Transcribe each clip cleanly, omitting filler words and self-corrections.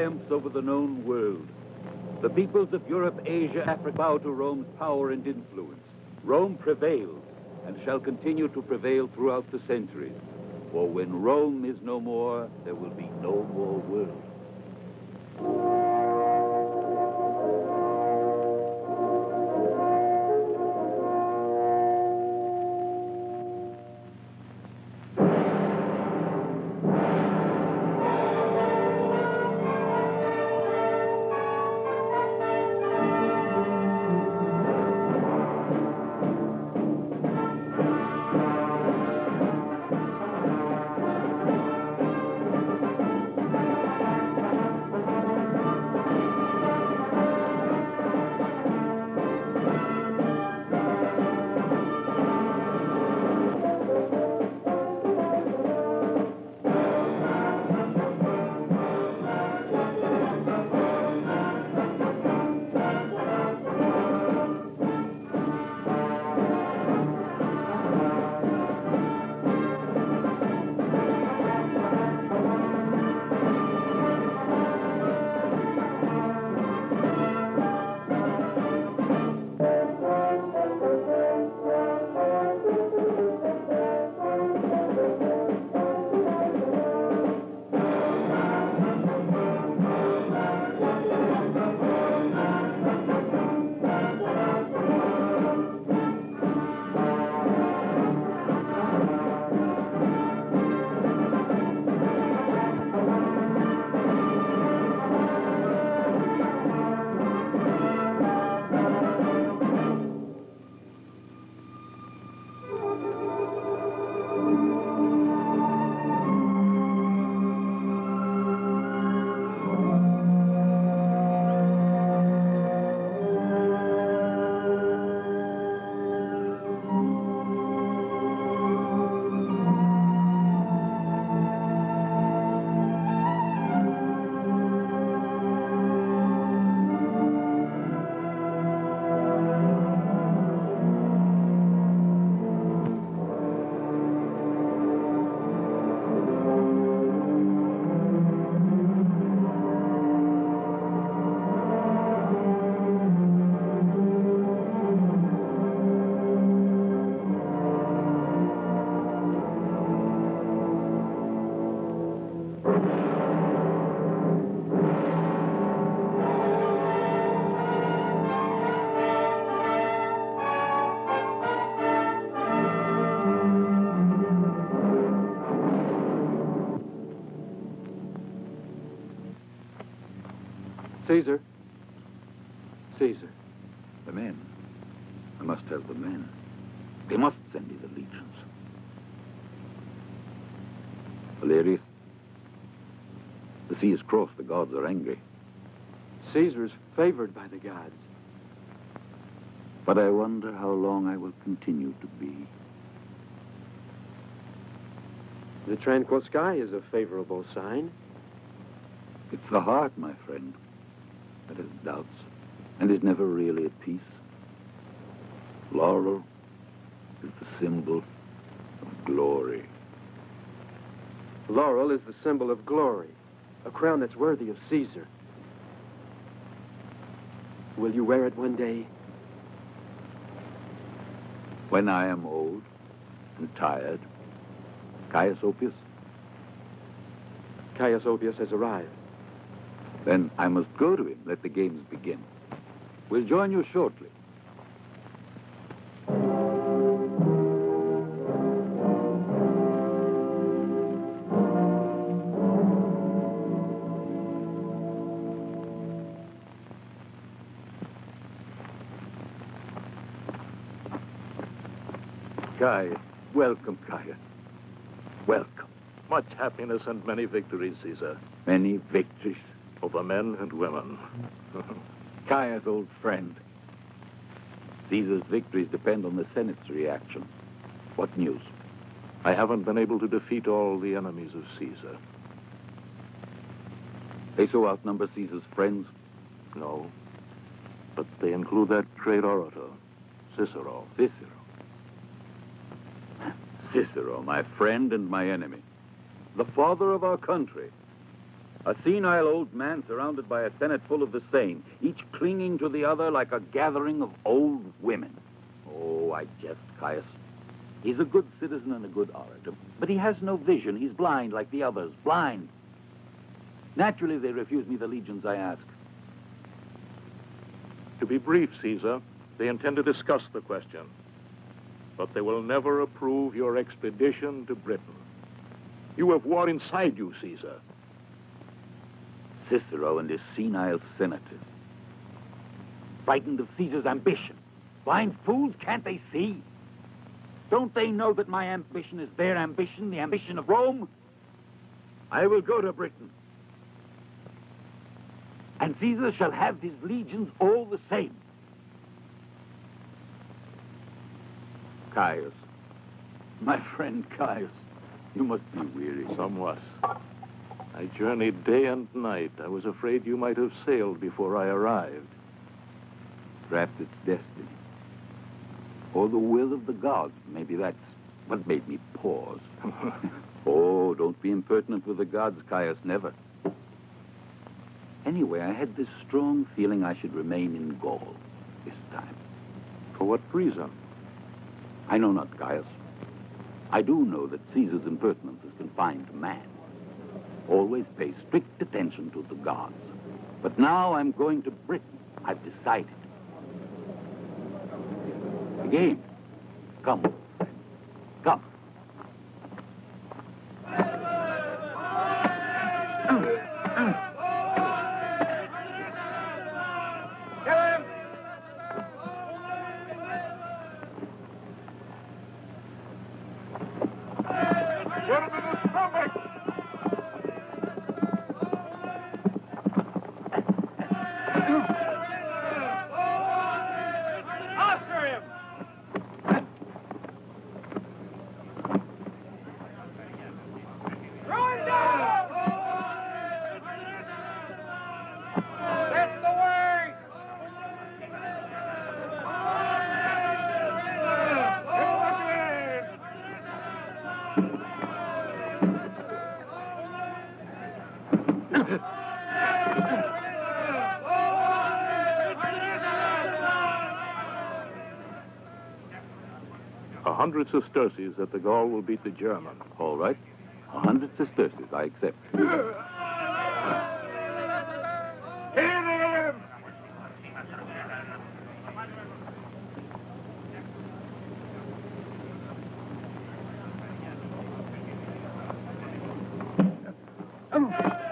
triumphs over the known world. The peoples of Europe, Asia, Africa bow to Rome's power and influence. Rome prevails and shall continue to prevail throughout the centuries. For when Rome is no more, there will be no more world. Caesar. Caesar. The men. I must have the men. They must send me the legions. Valerius. The sea is crossed. The gods are angry. Caesar's favored by the gods. But I wonder how long I will continue to be. The tranquil sky is a favorable sign. It's the heart, my friend, that has doubts and is never really at peace. Laurel is the symbol of glory. Laurel is the symbol of glory, a crown that's worthy of Caesar. Will you wear it one day? When I am old and tired, Caius Oppius? Caius Oppius has arrived. Then I must go to him. Let the games begin. We'll join you shortly. Caius, welcome, Caius. Welcome. Much happiness and many victories, Caesar. Many victories. Over men and women. Caius, old friend. Caesar's victories depend on the Senate's reaction. What news? I haven't been able to defeat all the enemies of Caesar. They so outnumber Caesar's friends? No. But they include that great orator, Cicero. Cicero, my friend and my enemy. The father of our country. A senile old man surrounded by a senate full of the same, each clinging to the other like a gathering of old women. Oh, I jest, Caius. He's a good citizen and a good orator, but he has no vision. He's blind like the others, blind. Naturally, they refuse me the legions I ask. To be brief, Caesar, they intend to discuss the question, but they will never approve your expedition to Britain. You have war inside you, Caesar. Cicero and his senile senators. Frightened of Caesar's ambition. Blind fools, can't they see? Don't they know that my ambition is their ambition, the ambition of Rome? I will go to Britain. And Caesar shall have his legions all the same. Caius. My friend Caius. You must be weary. Somewhat. I journeyed day and night. I was afraid you might have sailed before I arrived. Perhaps it's destiny. Or the will of the gods. Maybe that's what made me pause. Oh, don't be impertinent with the gods, Caius. Never. Anyway, I had this strong feeling I should remain in Gaul this time. For what reason? I know not, Caius. I do know that Caesar's impertinence is confined to man. Always pay strict attention to the gods. But now I'm going to Britain. I've decided. Again. Come. Come. $100 sesterces that the Gaul will beat the German. All right. 100 sesterces, I accept.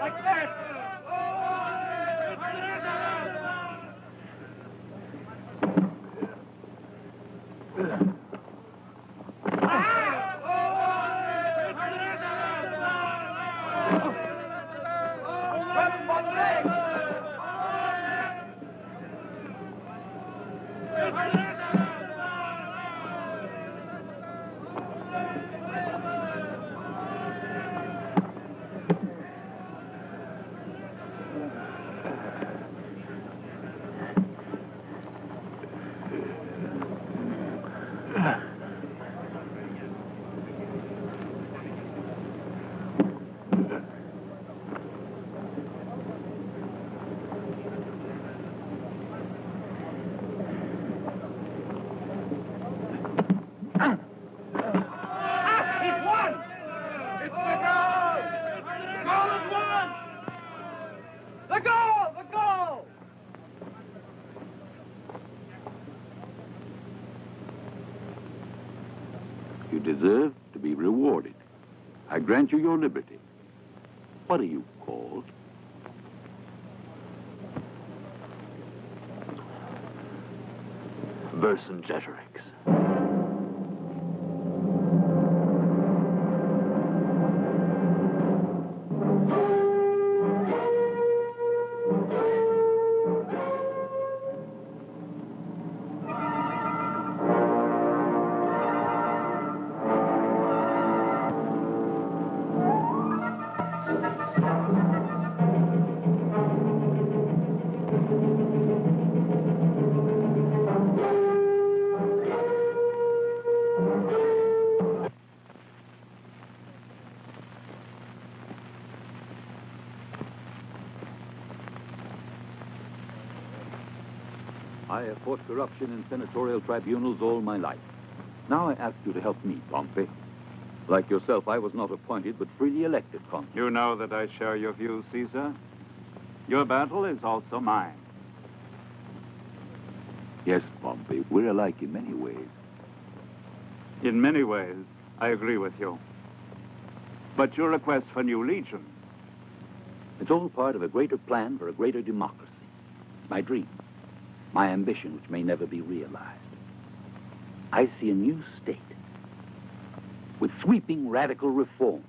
Like that! You deserve to be rewarded. I grant you your liberty. What are you called? Vercingetorix. I have fought corruption in senatorial tribunals all my life. Now I ask you to help me, Pompey. Like yourself, I was not appointed, but freely elected consul. You know that I share your views, Caesar. Your battle is also mine. Yes, Pompey, we're alike in many ways. In many ways, I agree with you. But your request for new legions. It's all part of a greater plan for a greater democracy. It's my dream, my ambition, which may never be realized. I see a new state with sweeping radical reforms.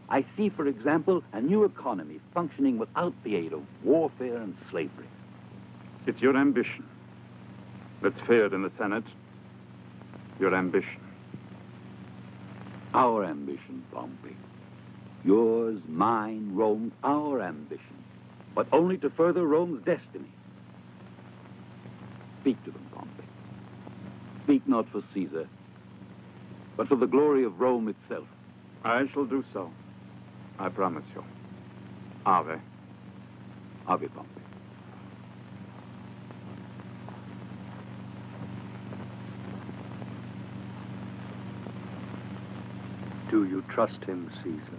I see, for example, a new economy functioning without the aid of warfare and slavery. It's your ambition that's feared in the Senate. Your ambition. Our ambition, Pompey. Yours, mine, Rome, our ambition. But only to further Rome's destiny. Speak to them, Pompey. Speak not for Caesar, but for the glory of Rome itself. I shall do so. I promise you. Ave. Ave, Pompey. Do you trust him, Caesar?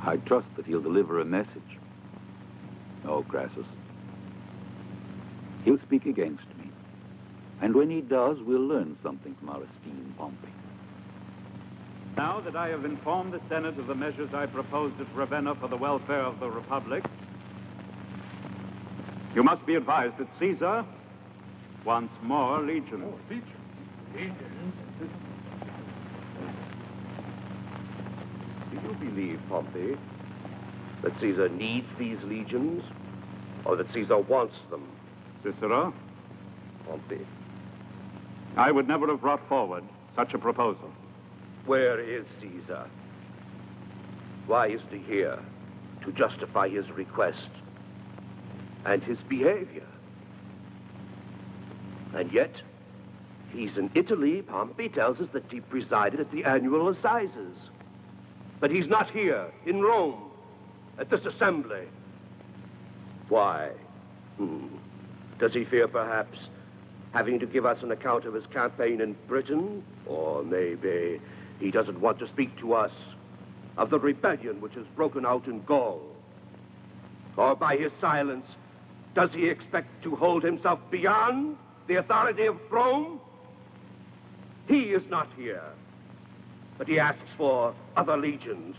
I trust that he'll deliver a message. No, Crassus. He'll speak against me. And when he does, we'll learn something from our esteemed Pompey. Now that I have informed the Senate of the measures I proposed at Ravenna for the welfare of the Republic, you must be advised that Caesar wants more legions. Oh, legions. Do you believe, Pompey, that Caesar needs these legions, or that Caesar wants them? Cicero, Pompey, I would never have brought forward such a proposal. where is Caesar? Why isn't he here to justify his request and his behavior? And yet, he's in Italy. Pompey tells us that he presided at the annual assizes. But he's not here, in Rome, at this assembly. Why? Does he fear, perhaps, having to give us an account of his campaign in Britain? Or maybe he doesn't want to speak to us of the rebellion which has broken out in Gaul? Or by his silence, does he expect to hold himself beyond the authority of Rome? He is not here, but he asks for other legions.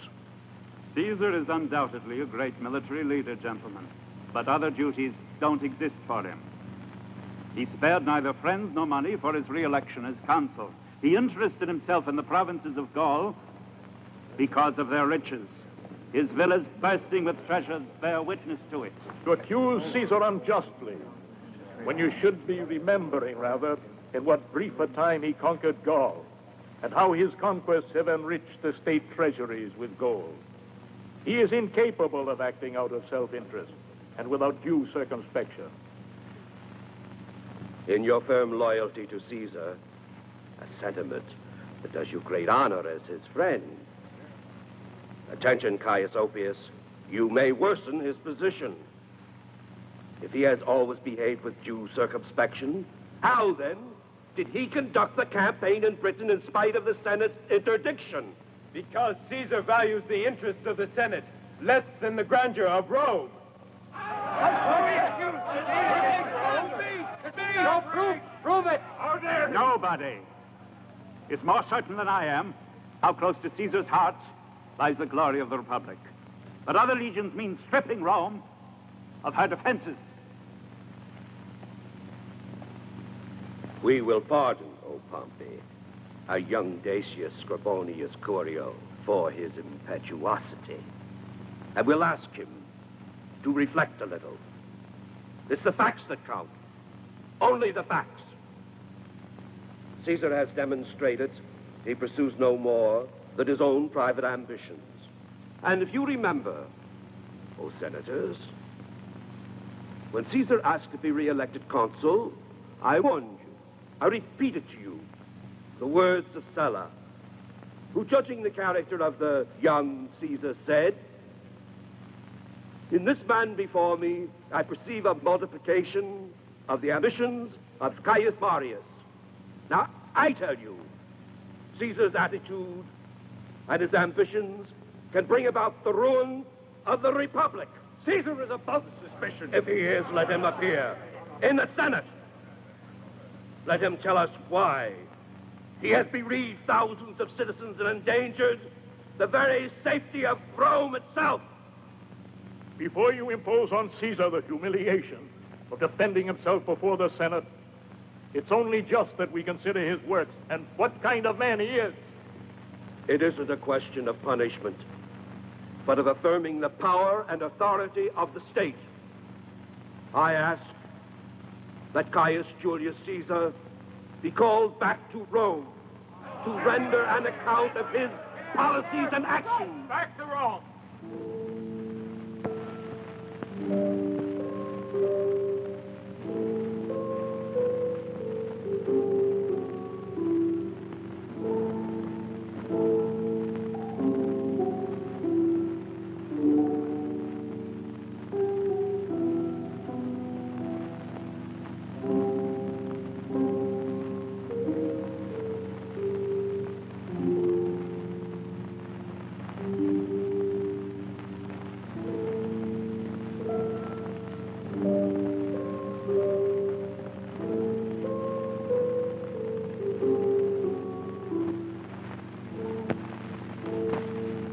Caesar is undoubtedly a great military leader, gentlemen, but other duties don't exist for him. He spared neither friends nor money for his re-election as consul. He interested himself in the provinces of Gaul because of their riches. His villas bursting with treasures bear witness to it. To accuse Caesar unjustly, when you should be remembering, rather, in what brief a time he conquered Gaul, and how his conquests have enriched the state treasuries with gold. He is incapable of acting out of self-interest and without due circumspection. In your firm loyalty to Caesar, a sentiment that does you great honor as his friend. Attention, Caius Oppius, you may worsen his position. If he has always behaved with due circumspection, how then did he conduct the campaign in Britain in spite of the Senate's interdiction? Because Caesar values the interests of the Senate less than the grandeur of Rome. Prove it! Nobody is more certain than I am how close to Caesar's heart lies the glory of the Republic. But other legions mean stripping Rome of her defenses. We will pardon, O Pompey, a young Dacius Scribonius Curio for his impetuosity. And we'll ask him to reflect a little. It's the facts that count. Only the facts. Caesar has demonstrated he pursues no more than his own private ambitions. And if you remember, O senators, when Caesar asked to be re-elected consul, I warned you. I repeat it to you, the words of Sulla, who, judging the character of the young Caesar, said, In this man before me, I perceive a multiplication of the ambitions of Caius Marius. Now, I tell you, Caesar's attitude and his ambitions can bring about the ruin of the Republic. Caesar is above suspicion. If he is, let him appear in the Senate. Let him tell us why he has bereaved thousands of citizens and endangered the very safety of Rome itself. Before you impose on Caesar the humiliation of defending himself before the Senate, it's only just that we consider his works and what kind of man he is. It isn't a question of punishment, but of affirming the power and authority of the state. I ask that Caius Julius Caesar be called back to Rome to render an account of his policies and actions. Back to Rome.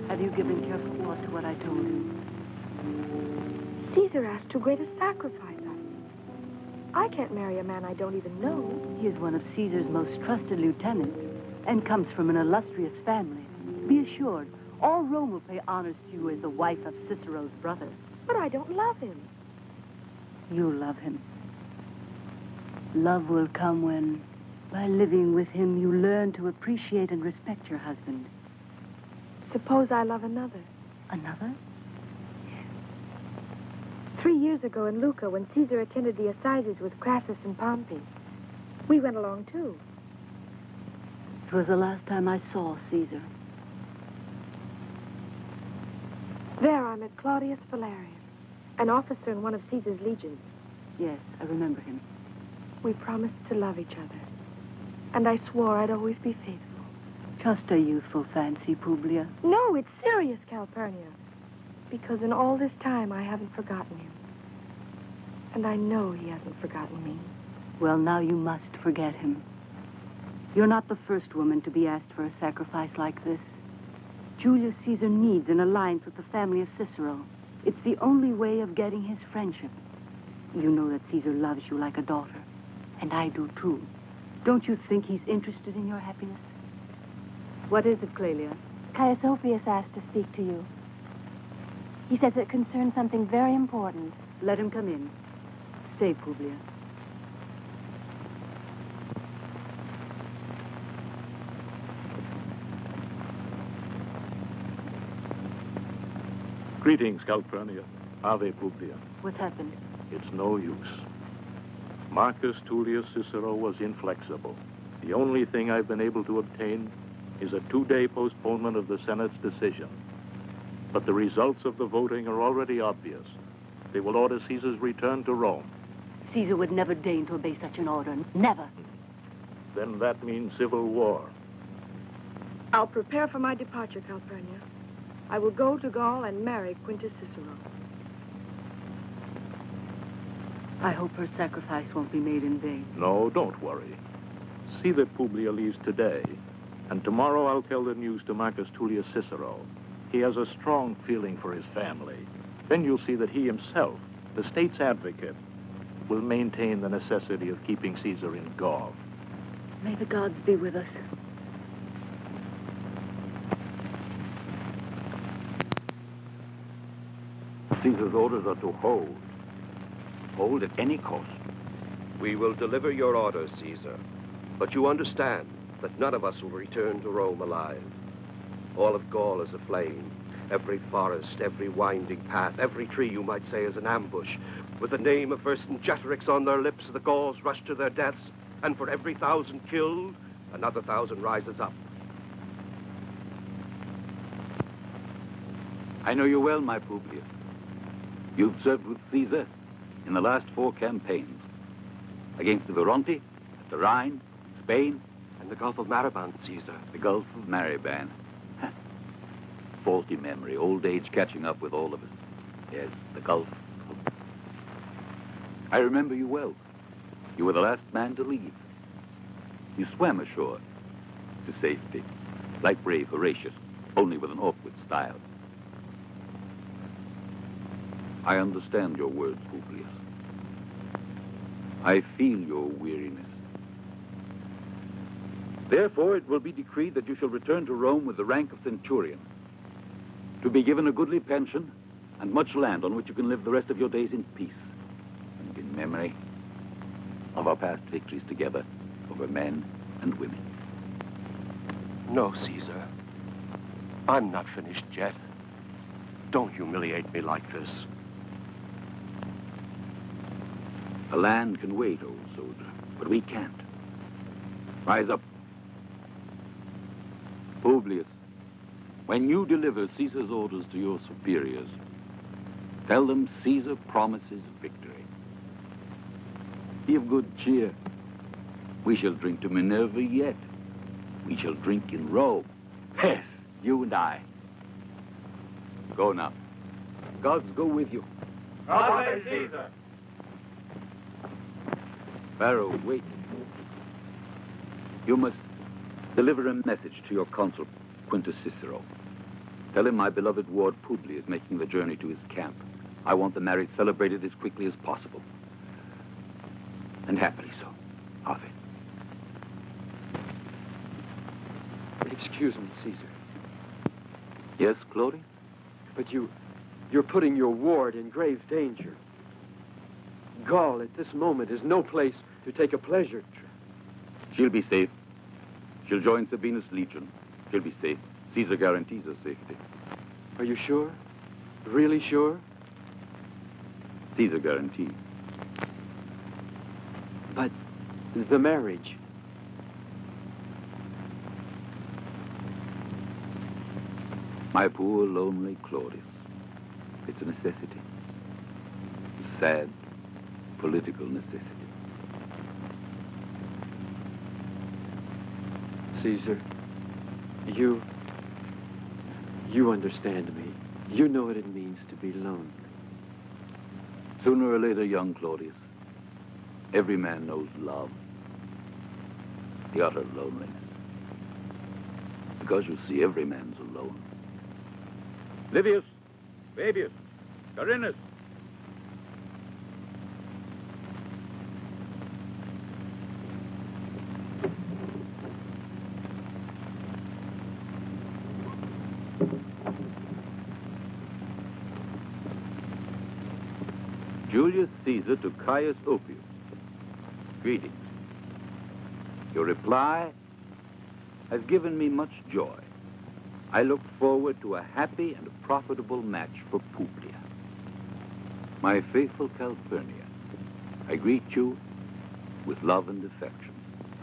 Have you given careful thought to what I told you? Caesar asked too great a sacrifice of me. I can't marry a man I don't even know. He is one of Caesar's most trusted lieutenants and comes from an illustrious family. Be assured, all Rome will pay honors to you as the wife of Cicero's brother. But I don't love him. You love him. Love will come when, by living with him, you learn to appreciate and respect your husband. Suppose I love another. Another? 3 years ago in Lucca, when Caesar attended the assizes with Crassus and Pompey, we went along too. It was the last time I saw Caesar. There I met Claudius Valerius, an officer in one of Caesar's legions. Yes, I remember him. We promised to love each other, and I swore I'd always be faithful. Just a youthful fancy, Publia. No, it's serious, Calpurnia. Because in all this time, I haven't forgotten him. And I know he hasn't forgotten me. Well, now you must forget him. You're not the first woman to be asked for a sacrifice like this. Julius Caesar needs an alliance with the family of Cicero. It's the only way of getting his friendship. You know that Caesar loves you like a daughter. And I do, too. Don't you think he's interested in your happiness? What is it, Clelia? Caius Ophius asked to speak to you. He says it concerns something very important. Let him come in. Stay, Publia. Greetings, Calpurnia. Ave Publia. What happened? It's no use. Marcus Tullius Cicero was inflexible. The only thing I've been able to obtain is a 2-day postponement of the Senate's decision. But the results of the voting are already obvious. They will order Caesar's return to Rome. Caesar would never deign to obey such an order. Never. Then that means civil war. I'll prepare for my departure, Calpurnia. I will go to Gaul and marry Quintus Cicero. I hope her sacrifice won't be made in vain. No, don't worry. See that Publia leaves today. And tomorrow I'll tell the news to Marcus Tullius Cicero. He has a strong feeling for his family. Then you'll see that he himself, the state's advocate, will maintain the necessity of keeping Caesar in Gaul. May the gods be with us. Caesar's orders are to hold. Hold at any cost. We will deliver your orders, Caesar. But you understand that none of us will return to Rome alive. All of Gaul is aflame. Every forest, every winding path, every tree, you might say, is an ambush. With the name of Vercingetorix on their lips, the Gauls rush to their deaths, and for every 1,000 killed, another 1,000 rises up. I know you well, my Publius. You've served with Caesar in the last 4 campaigns. Against the Veronti, the Rhine, Spain. And the Gulf of Mariband, Caesar. The Gulf of Mariband. Faulty memory, old age catching up with all of us. Yes, the Gulf. I remember you well. You were the last man to leave. You swam ashore to safety, like brave Horatius, only with an awkward style. I understand your words, Publius. I feel your weariness. Therefore, it will be decreed that you shall return to Rome with the rank of centurion, to be given a goodly pension and much land on which you can live the rest of your days in peace and in memory of our past victories together over men and women. No, Caesar. I'm not finished yet. Don't humiliate me like this. The land can wait, old soldier, but we can't. Rise up. Publius, when you deliver Caesar's orders to your superiors, tell them Caesar promises victory. Be of good cheer. We shall drink to Minerva yet. We shall drink in Rome. Yes, you and I. Go now. Gods go with you. Ave Caesar! Pharaoh, wait. You must deliver a message to your consul, Quintus Cicero. Tell him my beloved ward Publia is making the journey to his camp. I want the marriage celebrated as quickly as possible. And happily so. Ave. Excuse me, Caesar. Yes, Claudius? But you're putting your ward in grave danger. Gaul at this moment is no place to take a pleasure trip. She'll be safe. She'll join Sabinus' legion. She'll be safe. Caesar guarantees her safety. Are you sure? Really sure? Caesar guarantees. But the marriage. My poor, lonely Claudius. It's a necessity. A sad, political necessity. Caesar, you understand me. You know what it means to be lonely. Sooner or later, young Claudius, every man knows love. The utter loneliness. Because you see, every man's alone. Livius, Fabius, Carinus. Julius Caesar to Caius Oppius. Greetings. Your reply has given me much joy. I look forward to a happy and profitable match for Publia. My faithful Calpurnia, I greet you with love and affection.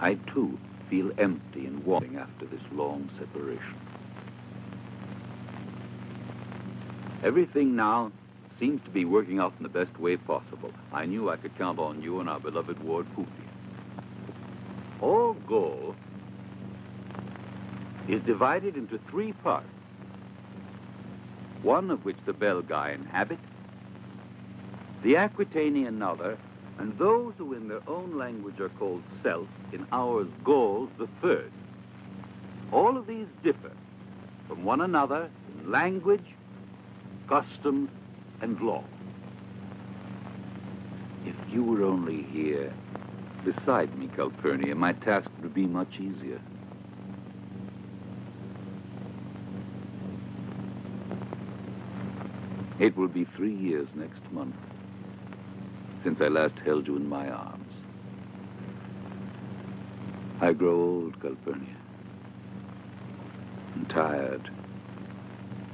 I, too, feel empty and wanting after this long separation. Everything now seems to be working out in the best way possible. I knew I could count on you and our beloved ward Publia. All Gaul is divided into 3 parts, one of which the Belgae inhabit, the Aquitani another, and those who in their own language are called Celts, in ours Gauls, the 3rd. All of these differ from one another in language, customs, and law. If you were only here beside me, Calpurnia, my task would be much easier. It will be 3 years next month since I last held you in my arms. I grow old, Calpurnia, and tired,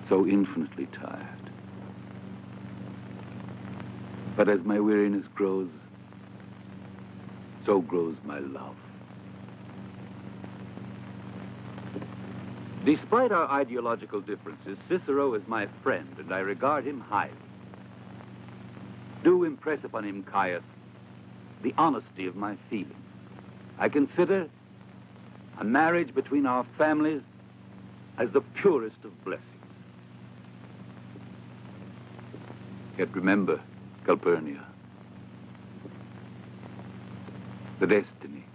so infinitely tired. But as my weariness grows, so grows my love. Despite our ideological differences, Cicero is my friend, and I regard him highly. do impress upon him, Caius, the honesty of my feelings. I consider a marriage between our families as the purest of blessings. Yet remember, Calpurnia, the destiny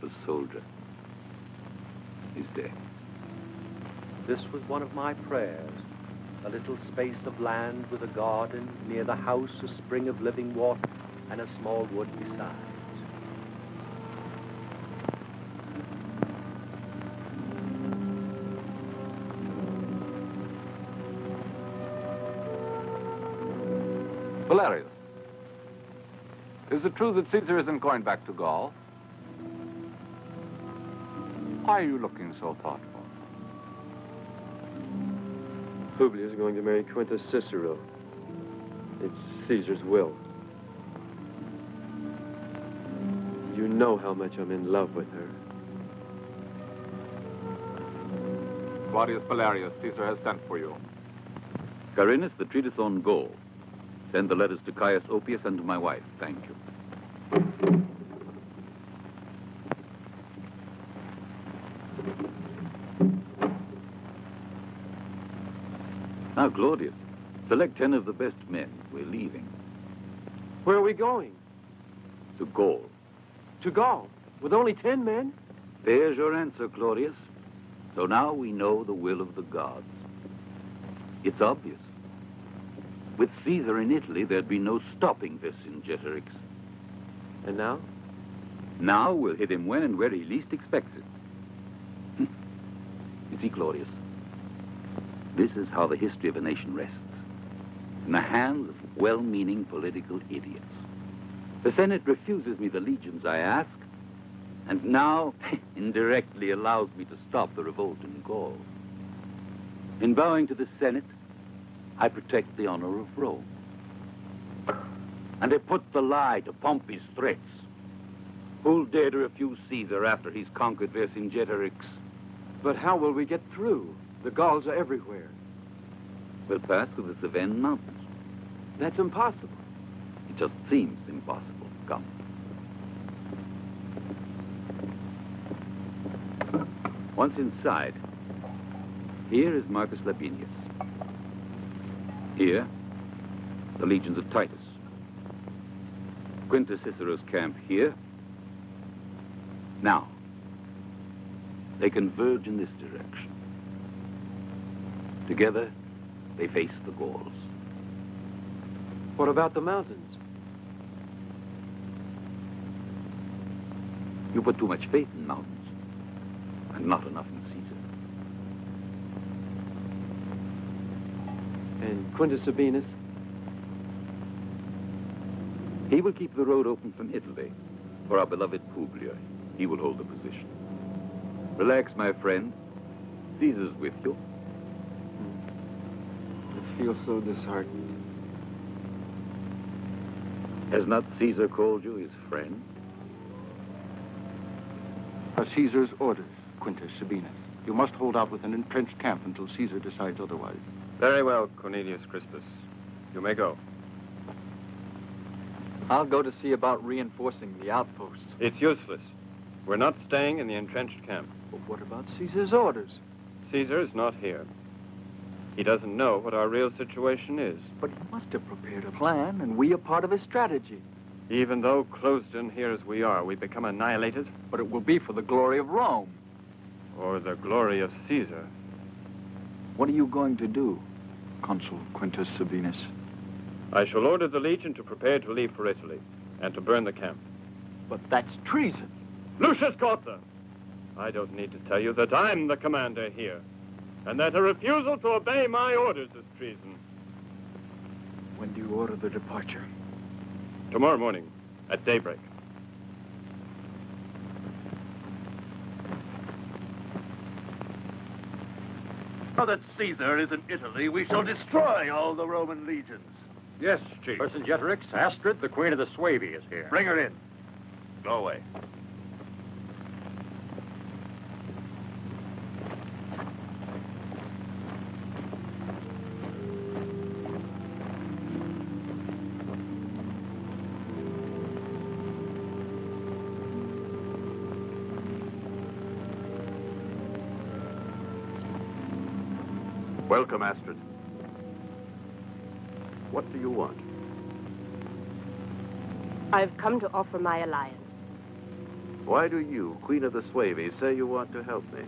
of a soldier is death. This was one of my prayers. A little space of land with a garden, near the house a spring of living water, and a small wood besides. Valerius, is it true that Caesar isn't going back to Gaul? Why are you looking so thoughtful? Publia is going to marry Quintus Cicero. It's Caesar's will. You know how much I'm in love with her. Claudius Valerius, Caesar has sent for you. Carinus, the treatise on Gaul. Send the letters to Caius Oppius and to my wife. Thank you. Now, Claudius, select 10 of the best men. We're leaving. Where are we going? To Gaul. To Gaul? With only 10 men? There's your answer, Claudius. So now we know the will of the gods. It's obvious. With Caesar in Italy, there'd be no stopping Vercingetorix. And now? Now we'll hit him when and where he least expects it. You see, Claudius, this is how the history of a nation rests. In the hands of well-meaning political idiots. The Senate refuses me the legions I ask, and now indirectly allows me to stop the revolt in Gaul. In bowing to the Senate, I protect the honor of Rome. And I put the lie to Pompey's threats. Who'll dare to refuse Caesar after he's conquered Vercingetorix? But how will we get through? The Gauls are everywhere. We'll pass through the Cevennes Mountains. That's impossible. It just seems impossible. Come. Once inside, here is Marcus Labienus. Here, the legions of Titus. Quintus Cicero's camp here. Now, they converge in this direction. Together, they face the Gauls. What about the mountains? You put too much faith in mountains, and not enough in Caesar. And Quintus Sabinus? He will keep the road open from Italy for our beloved Publia. He will hold the position. Relax, my friend. Caesar's with you. I feel so disheartened. Has not Caesar called you his friend? Caesar's orders, Quintus Sabinus. You must hold out with an entrenched camp until Caesar decides otherwise. Very well, Cornelius Crispus. You may go. I'll go to see about reinforcing the outpost. It's useless. We're not staying in the entrenched camp. But what about Caesar's orders? Caesar is not here. He doesn't know what our real situation is. But he must have prepared a plan, and we are part of his strategy. Even though closed in here as we are, we become annihilated. But it will be for the glory of Rome. Or the glory of Caesar. What are you going to do, Consul Quintus Sabinus? I shall order the legion to prepare to leave for Italy and to burn the camp. But that's treason. Lucius Corta! I don't need to tell you that I'm the commander here, and that a refusal to obey my orders is treason. When do you order the departure? Tomorrow morning, at daybreak. Now that Caesar is in Italy, we shall destroy all the Roman legions. Yes, Chief. Vercingetorix, Asterix, the Queen of the Suevi, is here. Bring her in. Go away. Welcome, Astrid. What do you want? I've come to offer my alliance. Why do you, Queen of the Suevi, say you want to help me?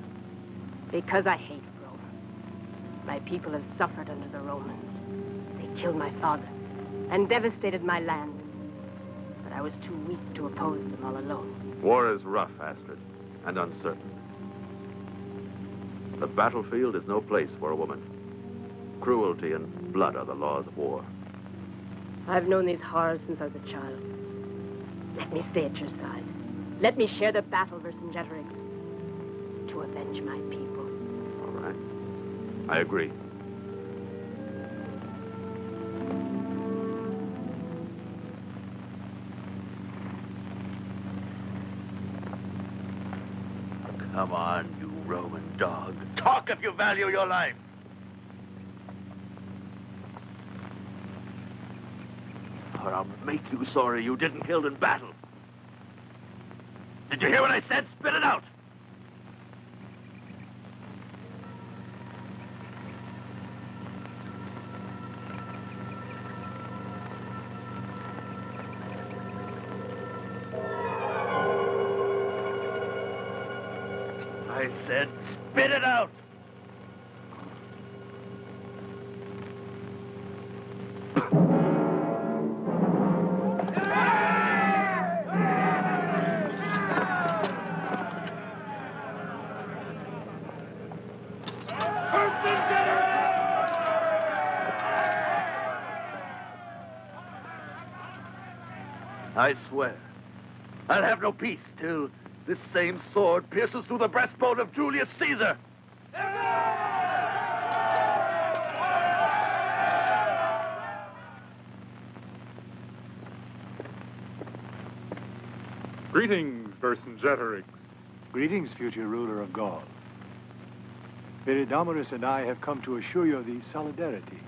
Because I hate Rome. My people have suffered under the Romans. They killed my father and devastated my land. But I was too weak to oppose them all alone. War is rough, Astrid, and uncertain. The battlefield is no place for a woman. Cruelty and blood are the laws of war. I've known these horrors since I was a child. Let me stay at your side. Let me share the battle, Vercingetorix, to avenge my people. All right. I agree. Come on, you Roman dog. Talk if you value your life. Or I'll make you sorry you didn't kill in battle. Did you hear what I said? Spit it out! I said, spit it out! I swear, I'll have no peace till this same sword pierces through the breastbone of Julius Caesar. Greetings, Vercingetorix. Greetings, future ruler of Gaul. Viridominus and I have come to assure you of the solidarity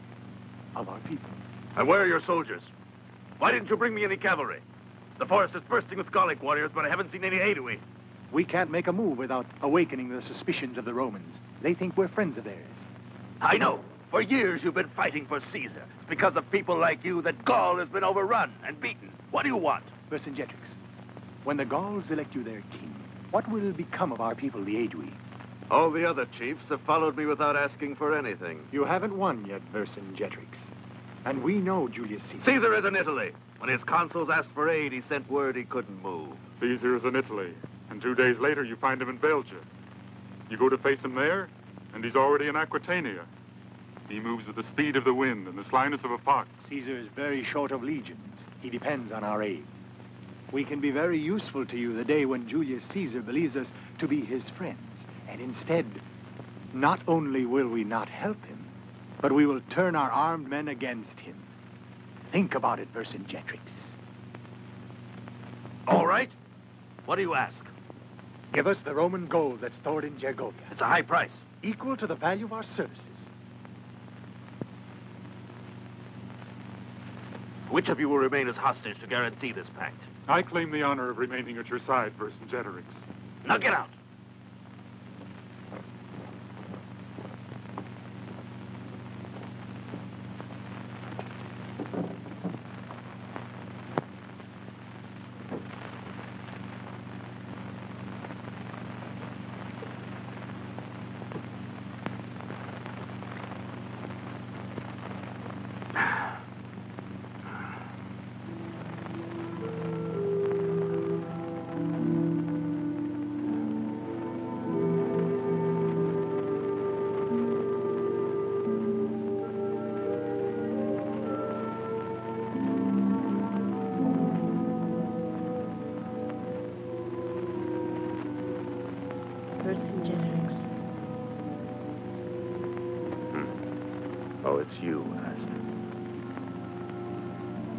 of our people. And where are your soldiers? Why didn't you bring me any cavalry? The forest is bursting with Gallic warriors, but I haven't seen any Aedui. We can't make a move without awakening the suspicions of the Romans. They think we're friends of theirs. I know. For years you've been fighting for Caesar. It's because of people like you that Gaul has been overrun and beaten. What do you want? Vercingetorix, when the Gauls elect you their king, what will become of our people, the Aedui? All the other chiefs have followed me without asking for anything. You haven't won yet, Vercingetorix. And we know Julius Caesar. Caesar is in Italy. When his consuls asked for aid, he sent word he couldn't move. Caesar is in Italy, and 2 days later you find him in Belgium. You go to face him there, and he's already in Aquitania. He moves with the speed of the wind and the slyness of a fox. Caesar is very short of legions. He depends on our aid. We can be very useful to you the day when Julius Caesar believes us to be his friends. And instead, not only will we not help him, but we will turn our armed men against him. Think about it, Vercingetorix. All right. What do you ask? Give us the Roman gold that's stored in Gergovia. It's a high price. Equal to the value of our services. Which of you will remain as hostage to guarantee this pact? I claim the honor of remaining at your side, Vercingetorix. Now get out. Oh, it's you, Astrid.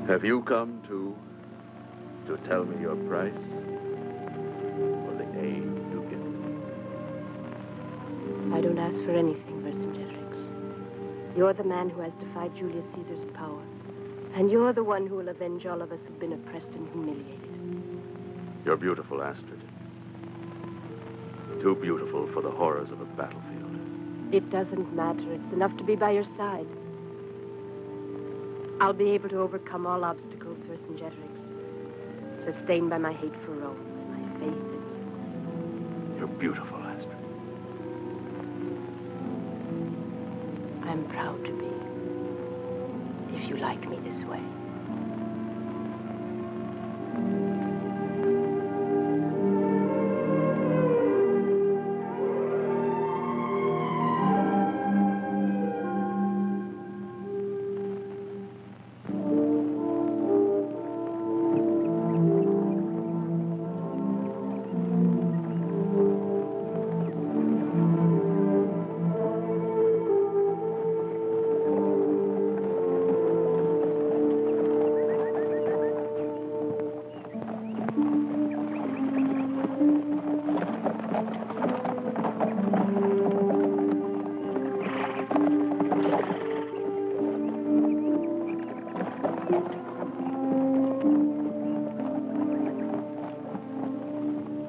Have you come to tell me your price? For the aid you give me? I don't ask for anything, Vercingetorix. You're the man who has defied Julius Caesar's power. And you're the one who will avenge all of us who've been oppressed and humiliated. You're beautiful, Astrid. Too beautiful for the horrors of a battlefield. It doesn't matter. It's enough to be by your side. I'll be able to overcome all obstacles, Vercingetorix, sustained by my hate for Rome and my faith in you. You're beautiful, Astrid. I'm proud to be, if you like me this way.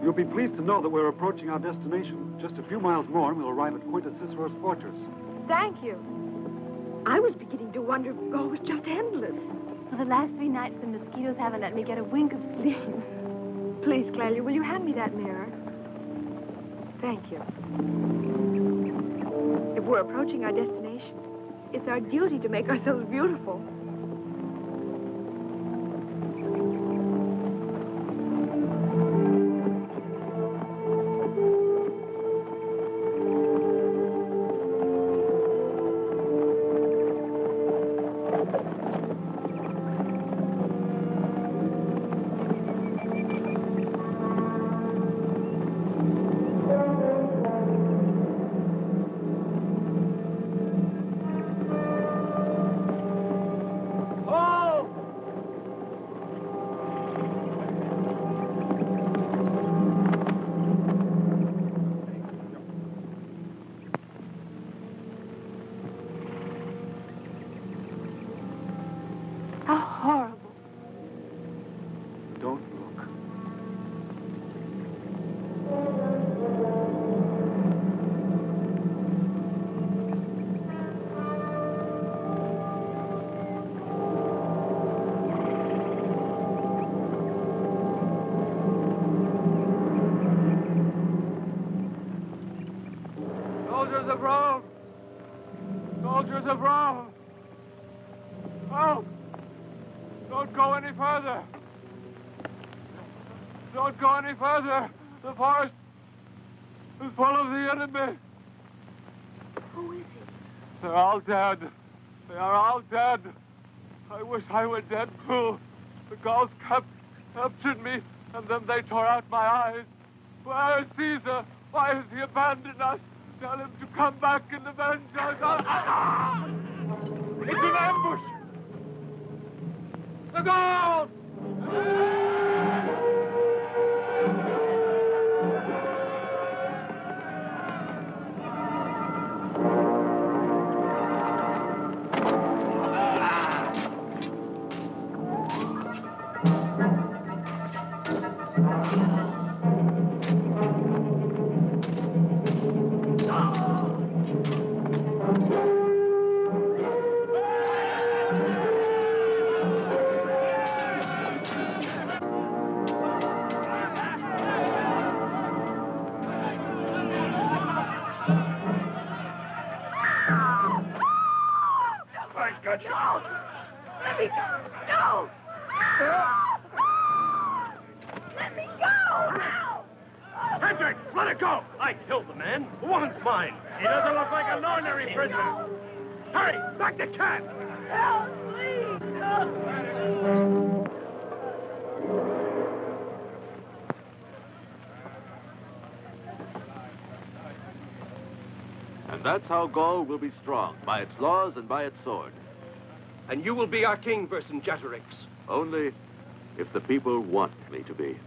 You'll be pleased to know that we're approaching our destination. Just a few miles more and we'll arrive at Queen Asterix's fortress. Thank you. I was beginning to wonder if Gaul was just endless. For the last 3 nights, the mosquitoes haven't let me get a wink of sleep. Please, Clelia, will you hand me that mirror? Thank you. If we're approaching our destination, it's our duty to make ourselves beautiful. Soldiers of Rome! Soldiers of Rome! Oh! Don't go any further! Don't go any further! The forest is full of the enemy! Who is it? They're all dead. They are all dead. I wish I were dead too. The Gauls captured me, and then they tore out my eyes. Where is Caesar? Why has he abandoned us? Tell him to come back and avenge us. It's an ambush! The Gauls! No! Let me go! No! Let me go! Hendrik, let it go! I killed the man. The woman's mine. He doesn't look like an ordinary prisoner. Hurry, back to camp! No, please! No! And that's how Gaul will be strong, by its laws and by its sword. And you will be our king, Vercingetorix. Only if the people want me to be.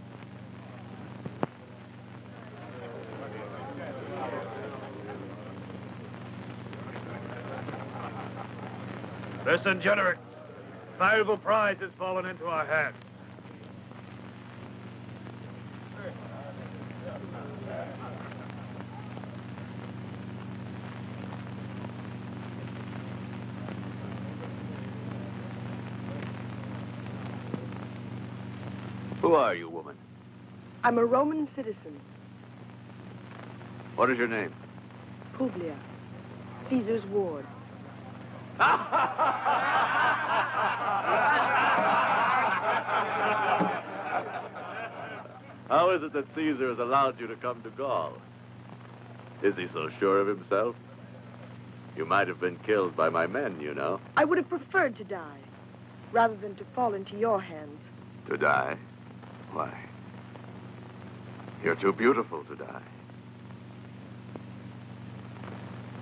Vercingetorix, valuable prize has fallen into our hands. Who are you, woman? I'm a Roman citizen. What is your name? Publia, Caesar's ward. How is it that Caesar has allowed you to come to Gaul? Is he so sure of himself? You might have been killed by my men, you know. I would have preferred to die, rather than to fall into your hands. To die? Why? You're too beautiful to die.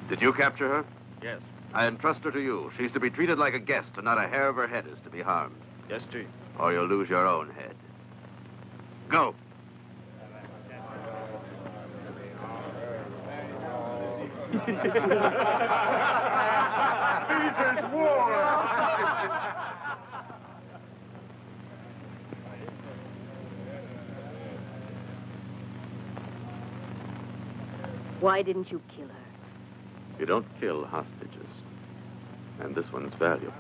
Did you capture her? Yes. I entrust her to you. She's to be treated like a guest, and not a hair of her head is to be harmed. Yes, Chief. Or you'll lose your own head. Go. Caesar's war! Why didn't you kill her? You don't kill hostages. And this one's valuable.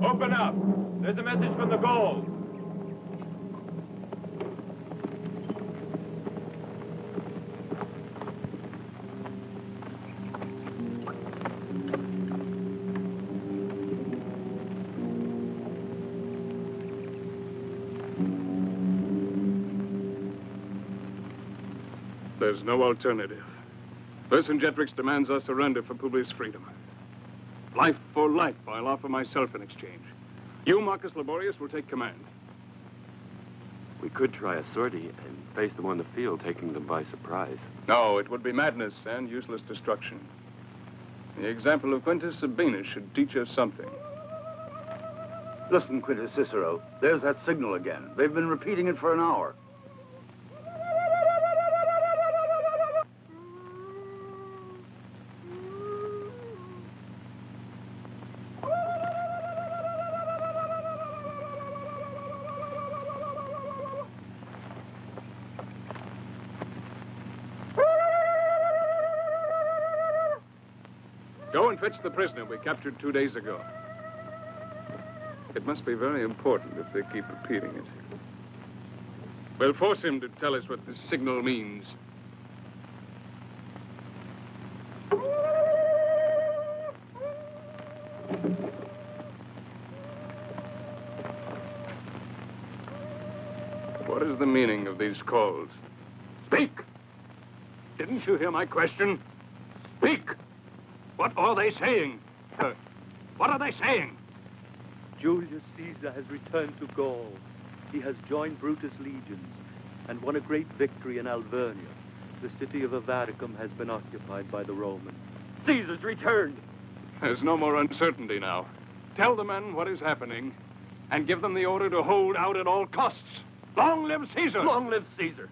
Open up. There's a message from the Gauls. There's no alternative. Vercingetorix demands our surrender for Publia's freedom. Life for life, I'll offer myself in exchange. You, Marcus Laborius, will take command. We could try a sortie and face them on the field, taking them by surprise. No, it would be madness and useless destruction. The example of Quintus Sabinus should teach us something. Listen, Quintus Cicero. There's that signal again. They've been repeating it for an hour. Go and fetch the prisoner we captured 2 days ago. It must be very important if they keep repeating it. We'll force him to tell us what this signal means. What is the meaning of these calls? Speak! Didn't you hear my question? Speak! What are they saying? What are they saying? Julius Caesar has returned to Gaul. He has joined Brutus' legions and won a great victory in Alvernia. The city of Avaricum has been occupied by the Romans. Caesar's returned. There's no more uncertainty now. Tell the men what is happening and give them the order to hold out at all costs. Long live Caesar! Long live Caesar!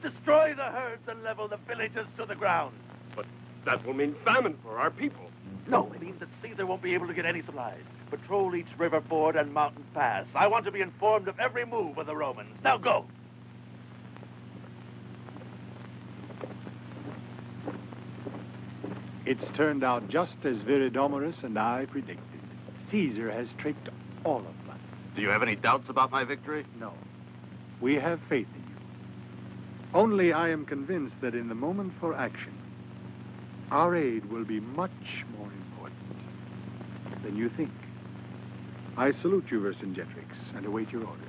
Destroy the herds and level the villages to the ground. But that will mean famine for our people. No, it means that Caesar won't be able to get any supplies. Patrol each river ford and mountain pass. I want to be informed of every move of the Romans. Now go. It's turned out just as Viridomarus and I predicted. Caesar has tricked all of us. Do you have any doubts about my victory? No. We have faith in you. Only I am convinced that in the moment for action, our aid will be much more important than you think. I salute you, Vercingetorix, and await your orders.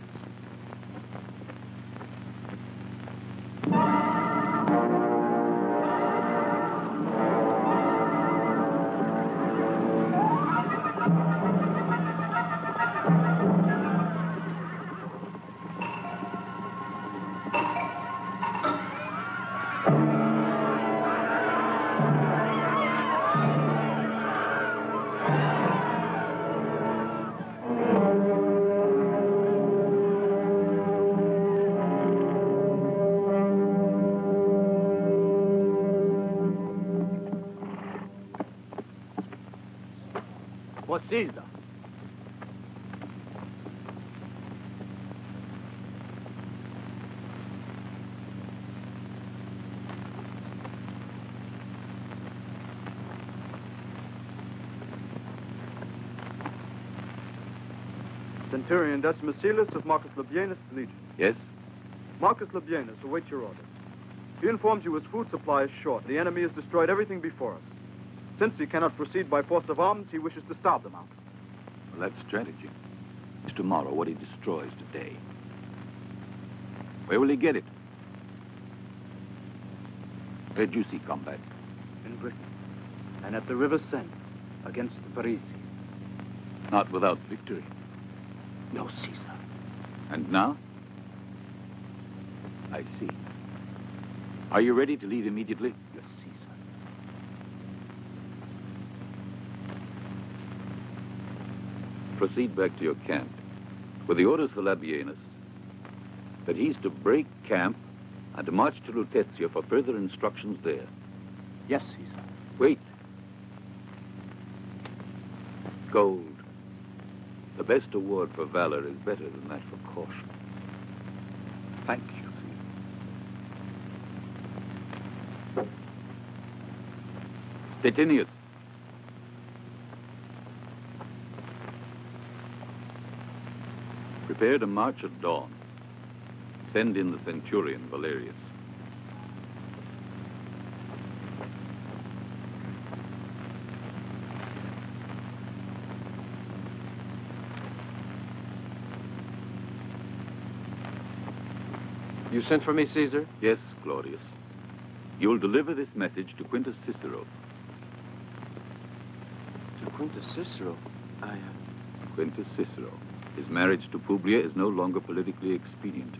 For Caesar. Centurion Decimus Celus of Marcus Labienus' legion. Yes? Marcus Labienus awaits your orders. He informs you his food supply is short. The enemy has destroyed everything before us. Since he cannot proceed by force of arms, he wishes to starve them out. Well, that's strategy. It's tomorrow what he destroys today. Where will he get it? Where'd you see combat? In Britain, and at the river Seine, against the Parisi. Not without victory. No, Caesar. And now? I see. Are you ready to leave immediately? Yes, Caesar. Proceed back to your camp with the orders for Labienus that he's to break camp and to march to Lutetia for further instructions there. Yes, Caesar. Wait. Gold. The best award for valor is better than that for caution. Thank you, Caesar. Statinius. Prepare to march at dawn. Send in the centurion, Valerius. You sent for me, Caesar? Yes, Claudius. You'll deliver this message to Quintus Cicero. To Quintus Cicero? Quintus Cicero. His marriage to Publia is no longer politically expedient.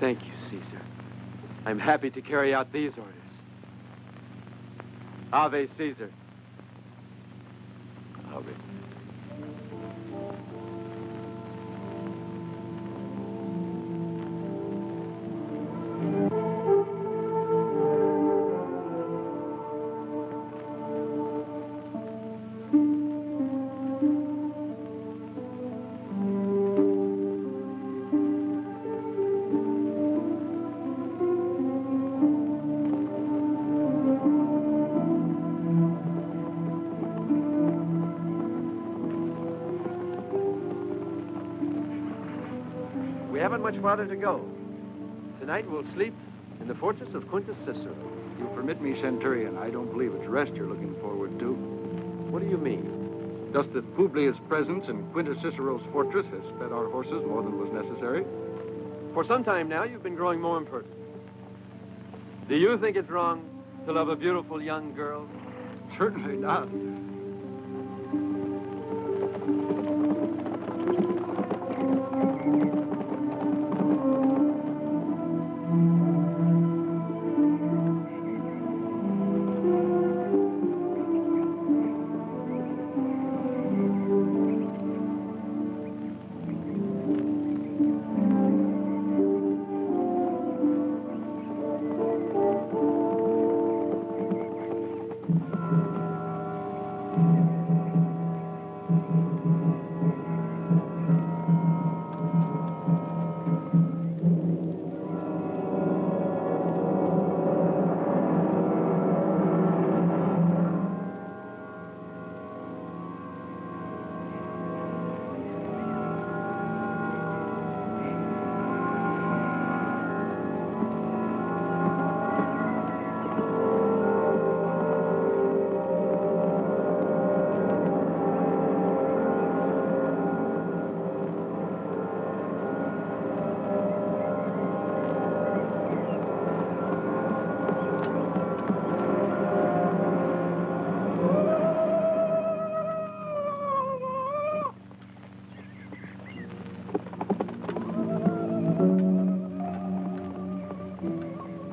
Thank you, Caesar. I'm happy to carry out these orders. Ave, Caesar. Ave. Much farther to go. Tonight we'll sleep in the fortress of Quintus Cicero. You permit me, Centurion, I don't believe it's rest you're looking forward to. What do you mean? Just that Publia's presence in Quintus Cicero's fortress has sped our horses more than was necessary. For some time now, you've been growing more impertinent. Do you think it's wrong to love a beautiful young girl? Certainly not.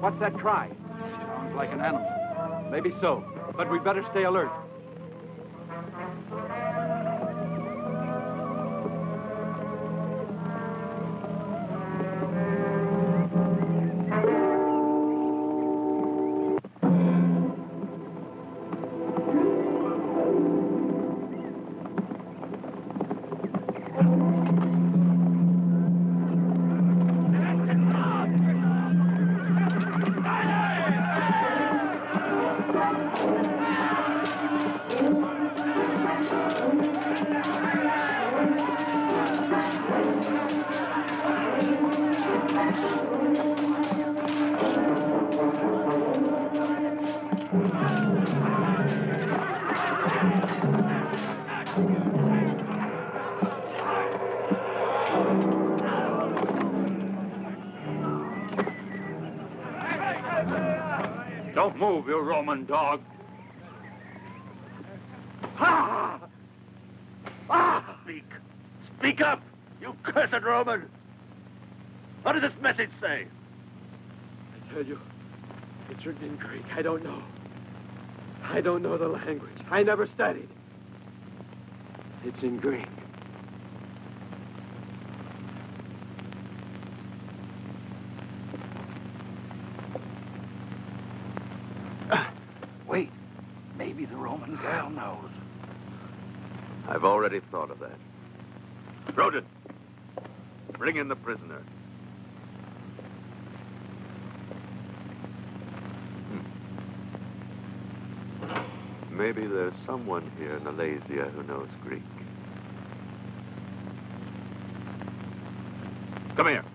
What's that cry? Sounds like an animal. Maybe so, but we'd better stay alert. Don't move, you Roman dog. Speak! Speak up, you cursed Roman! What did this message say? I tell you, it's written in Greek. I don't know. I don't know the language. I never studied. It's in Greek. Wait. Maybe the Roman gal knows. I've already thought of that. Roden, bring in the prisoner. Maybe there's someone here in Alasia who knows Greek. Come here.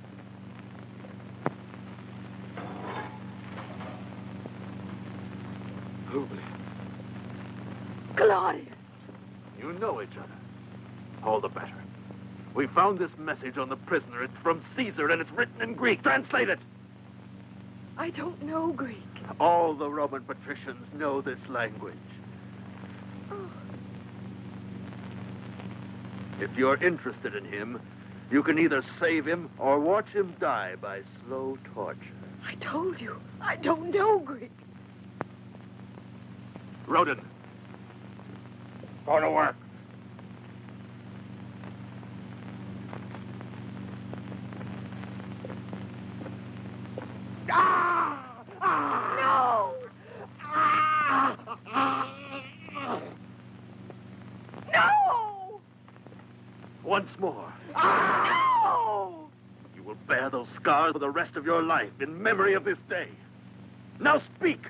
Publia. Claudius. You know each other. All the better. We found this message on the prisoner. It's from Caesar, and it's written in Greek. Translate it! I don't know Greek. All the Roman patricians know this language. Oh. If you're interested in him, you can either save him or watch him die by slow torture. I told you, I don't know Greek. Roden. Go to work. No! No! Once more. No! You will bear those scars for the rest of your life in memory of this day. Now speak!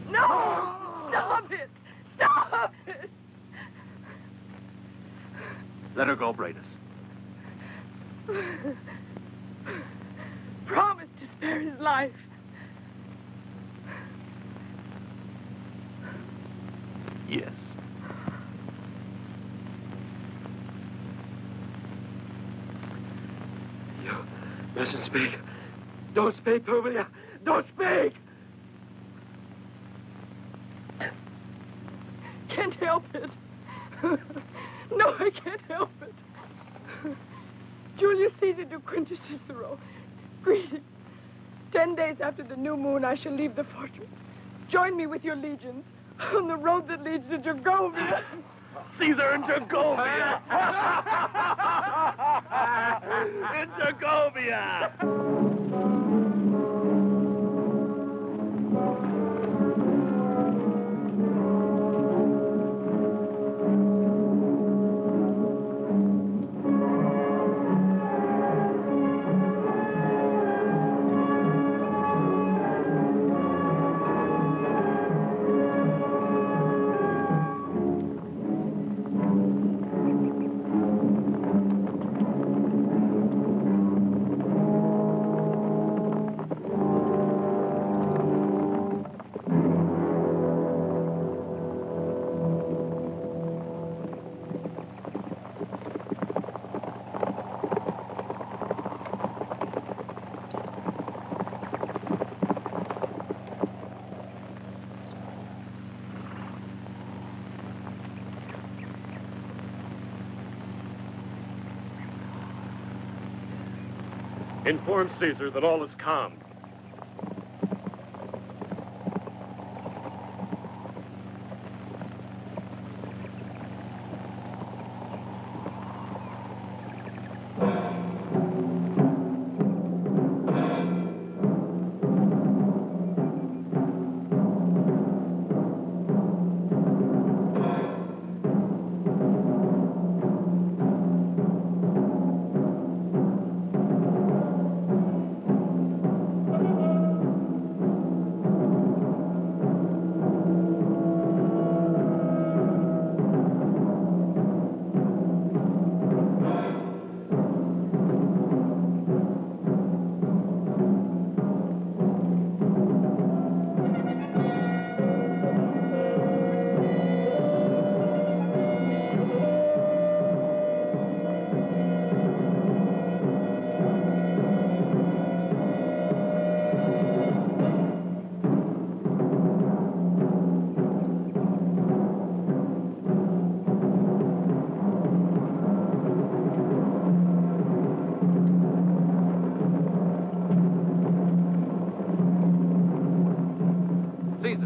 No! Stop it! Stop it! Let her go, Brandis. Promise to spare his life. Yes. You mustn't speak. Don't speak, Publia. Don't speak! Can't help it. No, I can't help it. Julius Caesar to Quintus Cicero. Greetings. 10 days after the new moon, I shall leave the fortress. Join me with your legions on the road that leads to Gergovia. Caesar in Gergovia! In Gergovia! Inform Caesar that all is calm.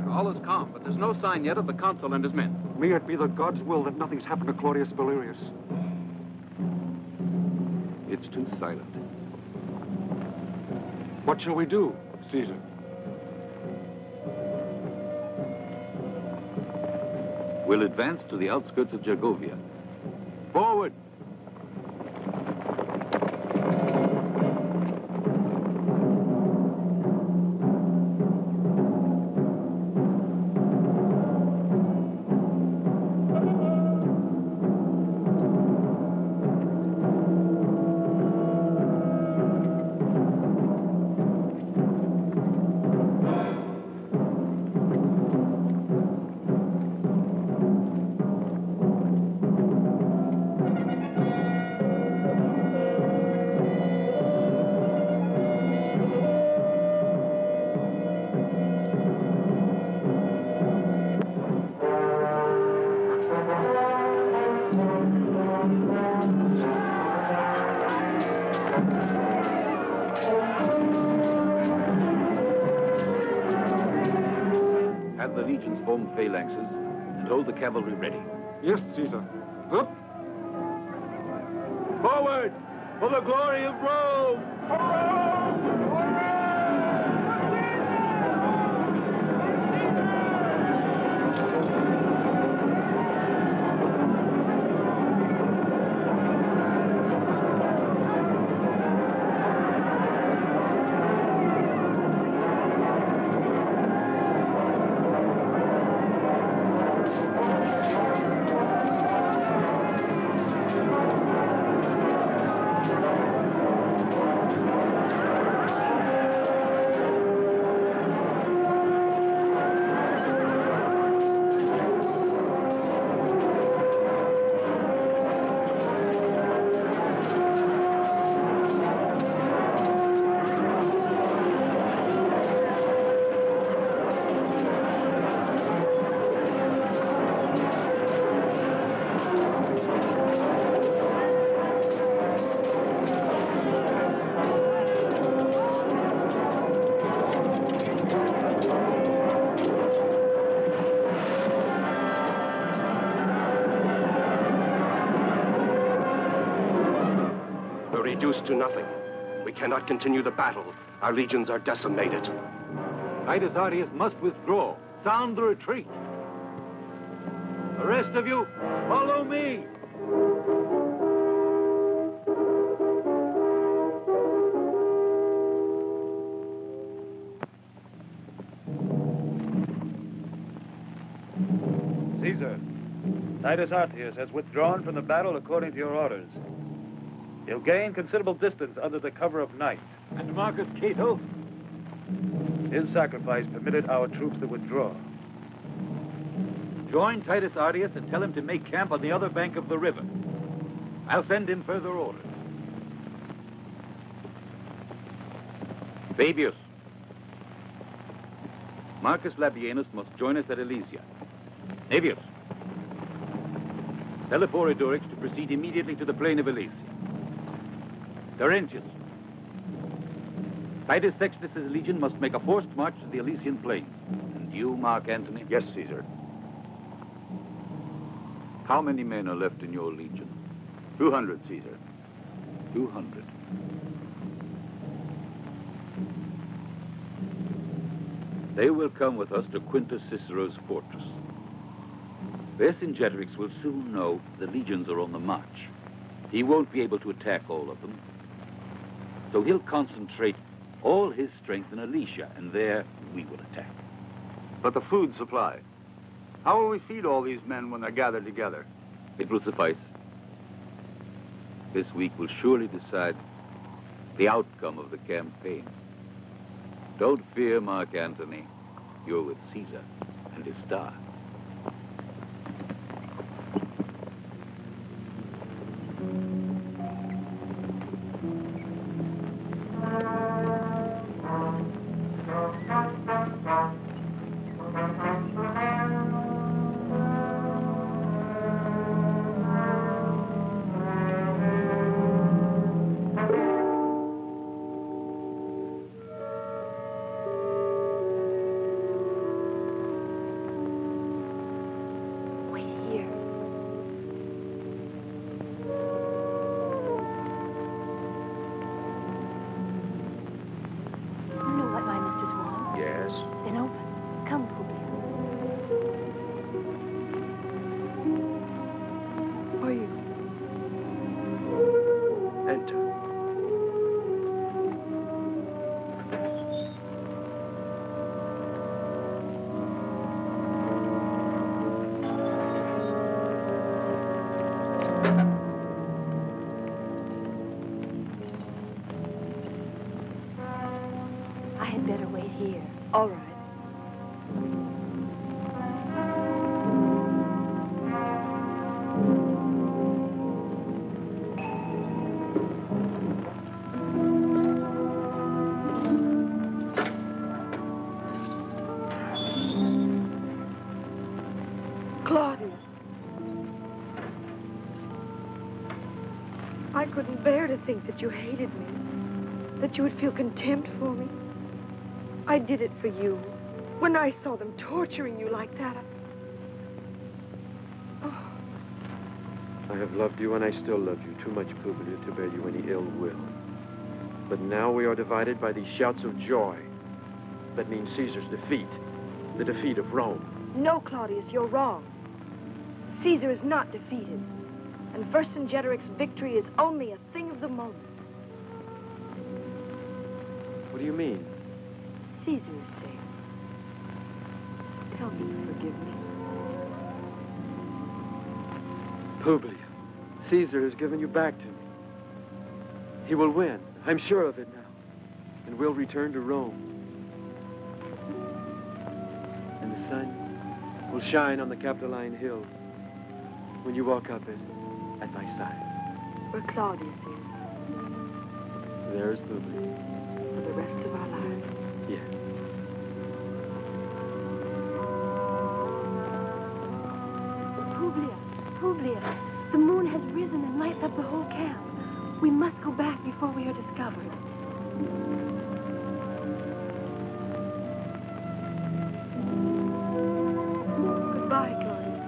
All is calm, but there's no sign yet of the consul and his men. May it be the God's will that nothing's happened to Claudius Valerius. It's too silent. What shall we do, Caesar? We'll advance to the outskirts of Gergovia. Forward! Have the legions form phalanxes and hold the cavalry ready. Yes, Caesar. Up! Forward! For the glory of Rome! Reduced to nothing. We cannot continue the battle. Our legions are decimated. Titus Artius must withdraw. Sound the retreat. The rest of you, follow me. Caesar, Titus Artius has withdrawn from the battle according to your orders. He'll gain considerable distance under the cover of night. And Marcus Cato? His sacrifice permitted our troops to withdraw. Join Titus Artius and tell him to make camp on the other bank of the river. I'll send him further orders. Fabius. Marcus Labienus must join us at Alesia. Navius. Tell Vercingetorix to proceed immediately to the plain of Alesia. Terentius. Titus Sextus's legion must make a forced march to the Elysian plains. And you, Mark Antony? Yes, Caesar. How many men are left in your legion? 200, Caesar. 200. They will come with us to Quintus Cicero's fortress. Vercingetorix will soon know the legions are on the march. He won't be able to attack all of them. So he'll concentrate all his strength in Alesia, and there we will attack. But the food supply. How will we feed all these men when they're gathered together? It will suffice. This week will surely decide the outcome of the campaign. Don't fear, Mark Antony. You're with Caesar and his star. All right. Claudius. I couldn't bear to think that you hated me, that you would feel contempt for me. I did it for you. When I saw them torturing you like that, I have loved you, and I still love you too much, Publia, to bear you any ill will. But now we are divided by these shouts of joy. That means Caesar's defeat, the defeat of Rome. No, Claudius, you're wrong. Caesar is not defeated, and Vercingetorix's victory is only a thing of the moment. What do you mean? Caesar is safe. Tell me you forgive me. Publia, Caesar has given you back to me. He will win. I'm sure of it now. And we'll return to Rome. And the sun will shine on the Capitoline Hill when you walk up it at my side. Where Claudius is. There's Publia. For the rest of our lives. Yes. Publia, the moon has risen and lights up the whole camp. We must go back before we are discovered. Goodbye, Claudius.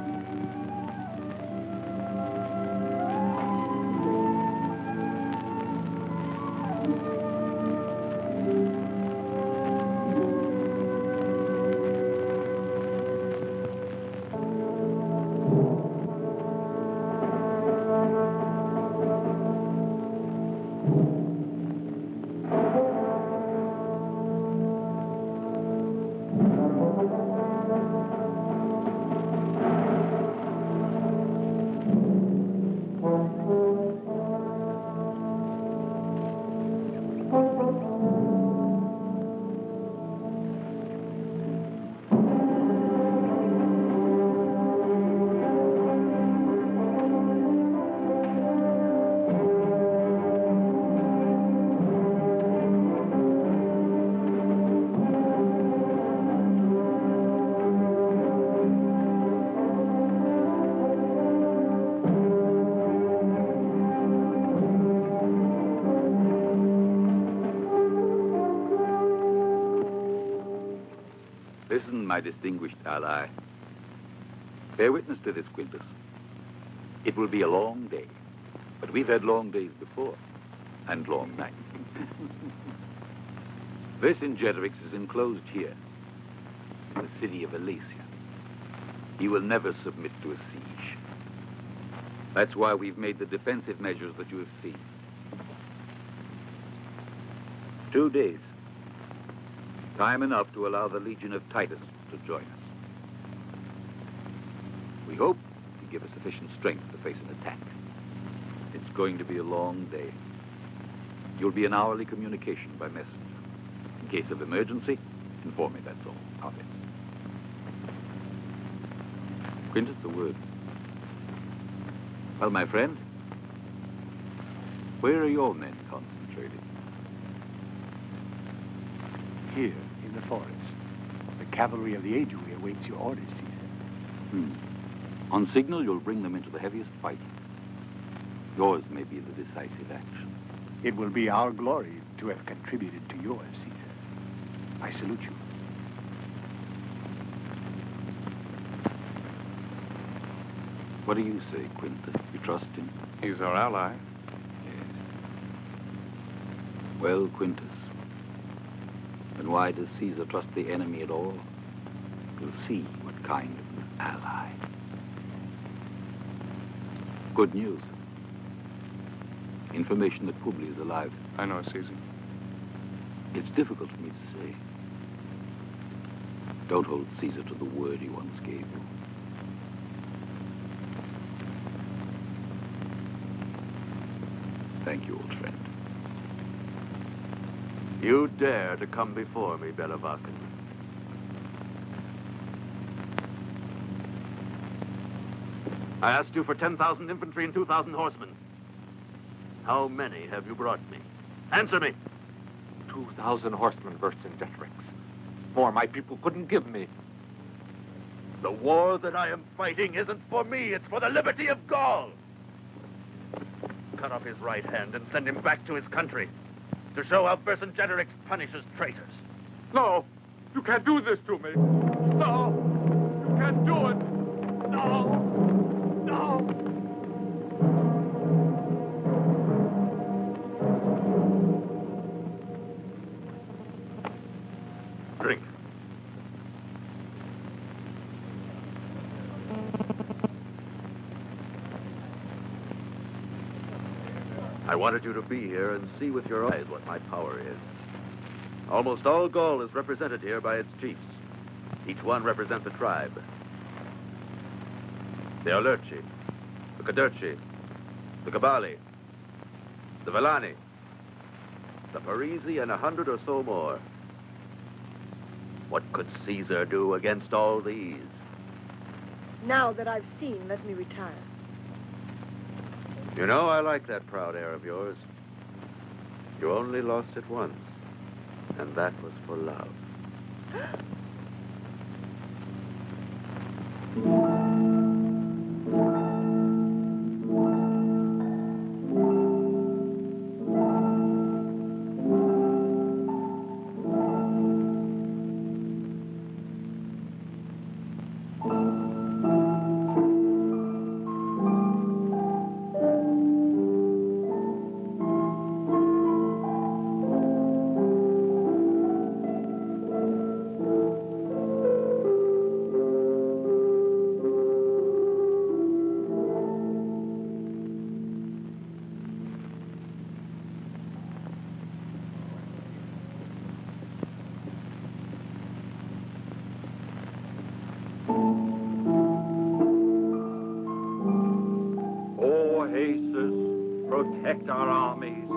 Listen, my distinguished ally. Bear witness to this, Quintus. It will be a long day, but we've had long days before, and long nights. Vercingetorix is enclosed here, in the city of Alesia. He will never submit to a siege. That's why we've made the defensive measures that you have seen. 2 days. Time enough to allow the Legion of Titus to join us. We hope to give us sufficient strength to face an attack. It's going to be a long day. You'll be in hourly communication by messenger. In case of emergency, inform me, that's all. I'll get it. Quintus, a word. Well, my friend, where are your men concentrated? Here, in the forest. The cavalry of the Aedui awaits your orders, Caesar. On signal, you'll bring them into the heaviest fighting. Yours may be the decisive action. It will be our glory to have contributed to yours, Caesar. I salute you. What do you say, Quintus? You trust him? He's our ally. Yes. Well, Quintus, then why does Caesar trust the enemy at all? We'll see what kind of an ally. Good news. Information that Publia is alive. I know, Caesar. It's difficult for me to say. Don't hold Caesar to the word he once gave you. Thank you, old friend. You dare to come before me, Bellevacan. I asked you for 10,000 infantry and 2,000 horsemen. How many have you brought me? Answer me. 2,000 horsemen, Vercingetorix. More my people couldn't give me. The war that I am fighting isn't for me, it's for the liberty of Gaul. Cut off his right hand and send him back to his country to show how Vercingetorix punishes traitors. No, you can't do this to me. No, you can't do it. No, no. Drink. I wanted you to be here and see with your eyes what my power is. Almost all Gaul is represented here by its chiefs. Each one represents a tribe. The Alerci, the Cadurci, the Cabali, the Vellani, the Parisi, and 100 or so more. What could Caesar do against all these? Now that I've seen, let me retire. You know, I like that proud air of yours. You only lost it once, and that was for love. Protect our armies.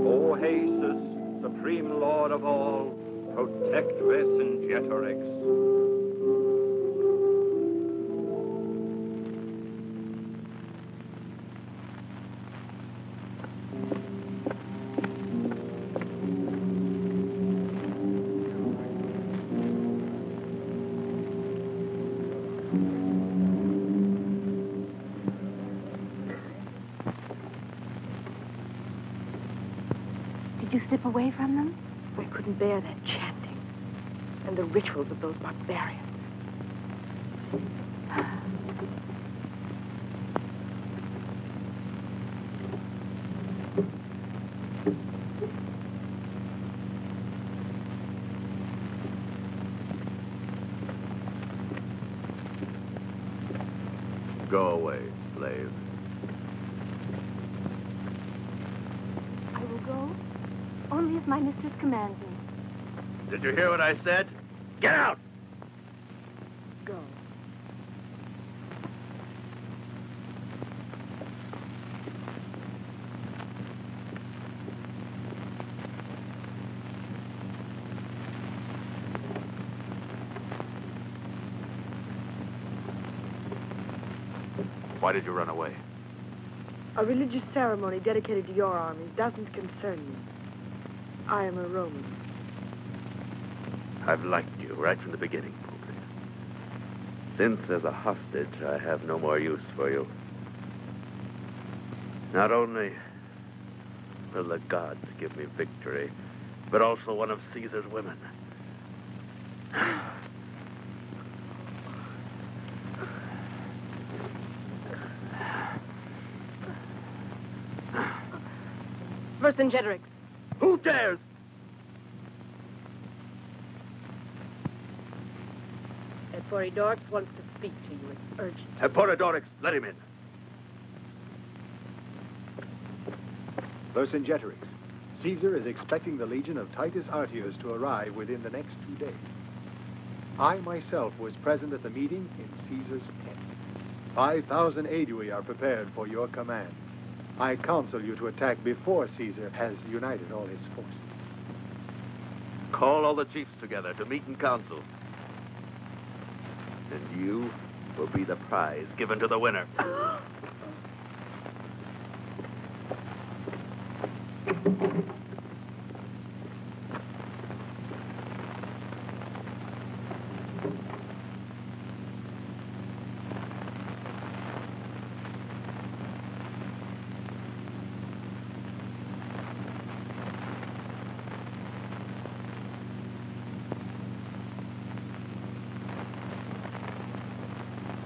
O Jesus, supreme Lord of all, protect Vercingetorix. Did you slip away from them? I couldn't bear that chanting. and the rituals of those barbarians. Go away, slave. I will go, only as my mistress commands me. Did you hear what I said? Get out! Go. Why did you run away? A religious ceremony dedicated to your armies doesn't concern me. I am a Roman. I've liked you right from the beginning, Publia. Since, as a hostage, I have no more use for you. Not only will the gods give me victory, but also one of Caesar's women. Vercingetorix. Who dares? Eporidorix wants to speak to you. It's urgent. Eporidorix, let him in. Vercingetorix, Caesar is expecting the legion of Titus Artius to arrive within the next 2 days. I myself was present at the meeting in Caesar's tent. 5,000 aedui are prepared for your command. I counsel you to attack before Caesar has united all his forces. Call all the chiefs together to meet in council. And you will be the prize given to the winner.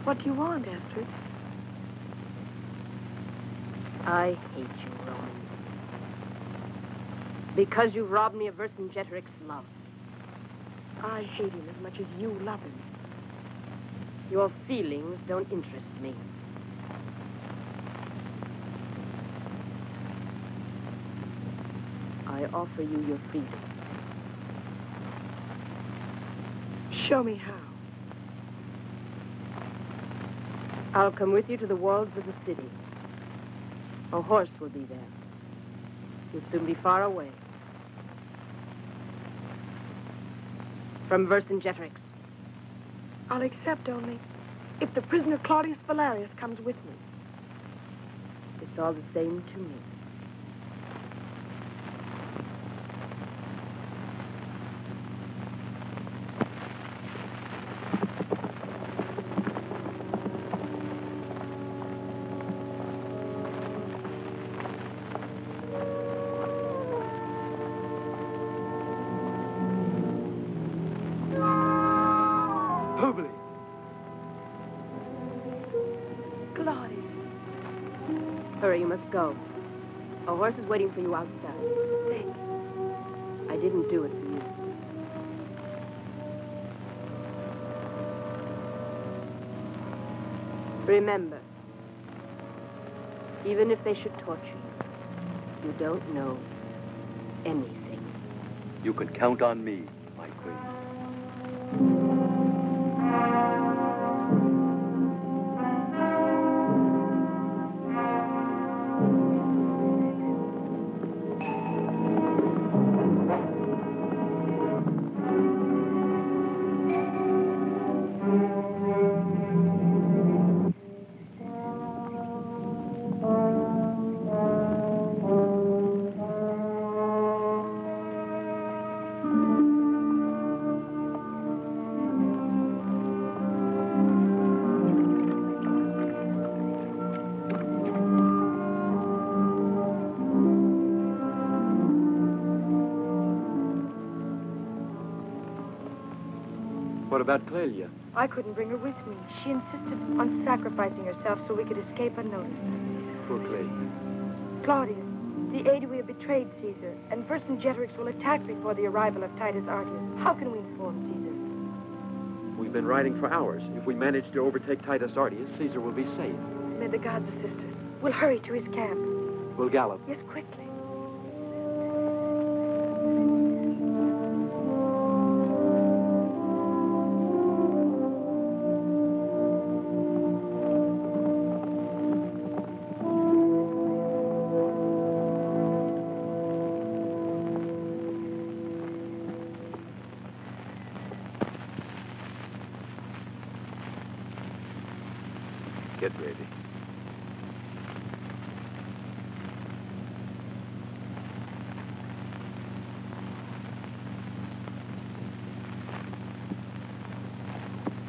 What do you want, Asterix? I hate you, Roman. Because you robbed me of Vercingetorix's love. I hate him as much as you love him. Your feelings don't interest me. I offer you your freedom. Show me how. I'll come with you to the walls of the city. A horse will be there. You'll soon be far away. From Vercingetorix. I'll accept only if the prisoner Claudius Valerius comes with me. It's all the same to me. Hurry, you must go. A horse is waiting for you outside. Thank you. I didn't do it for you. Remember, even if they should torture you, you don't know anything. You can count on me, my queen. What about Clelia? I couldn't bring her with me. She insisted on sacrificing herself so we could escape unnoticed. Poor Clelia. Claudius, the Aedui have betrayed Caesar, and Vercingetorix will attack before the arrival of Titus Artius. How can we inform Caesar? We've been riding for hours. If we manage to overtake Titus Artius, Caesar will be safe. May the gods assist us. We'll hurry to his camp. We'll gallop. Yes, quickly. Get ready.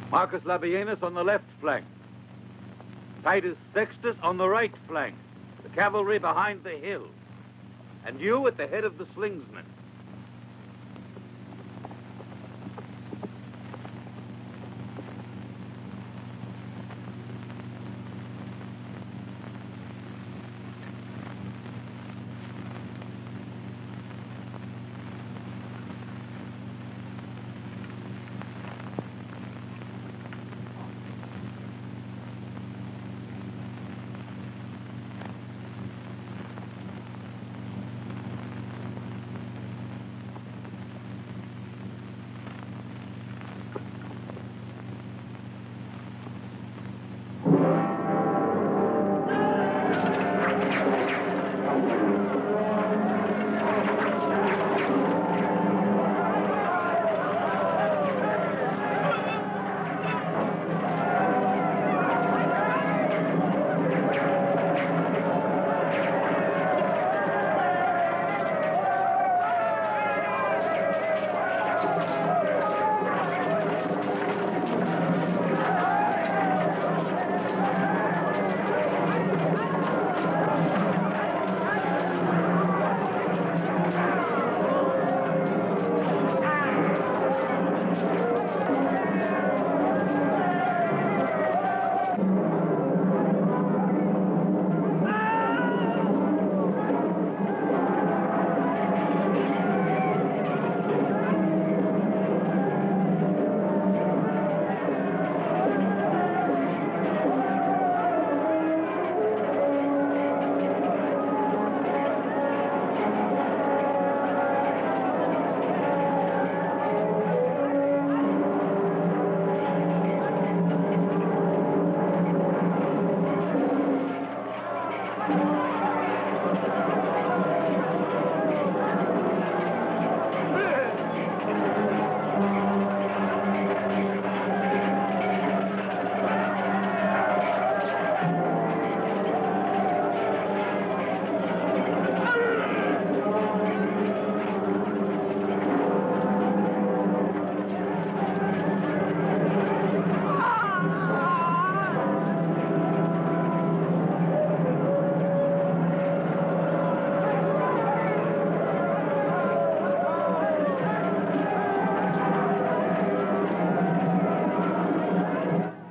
Marcus Labienus on the left flank. Titus Sextus on the right flank. The cavalry behind the hill. And you at the head of the slingsmen.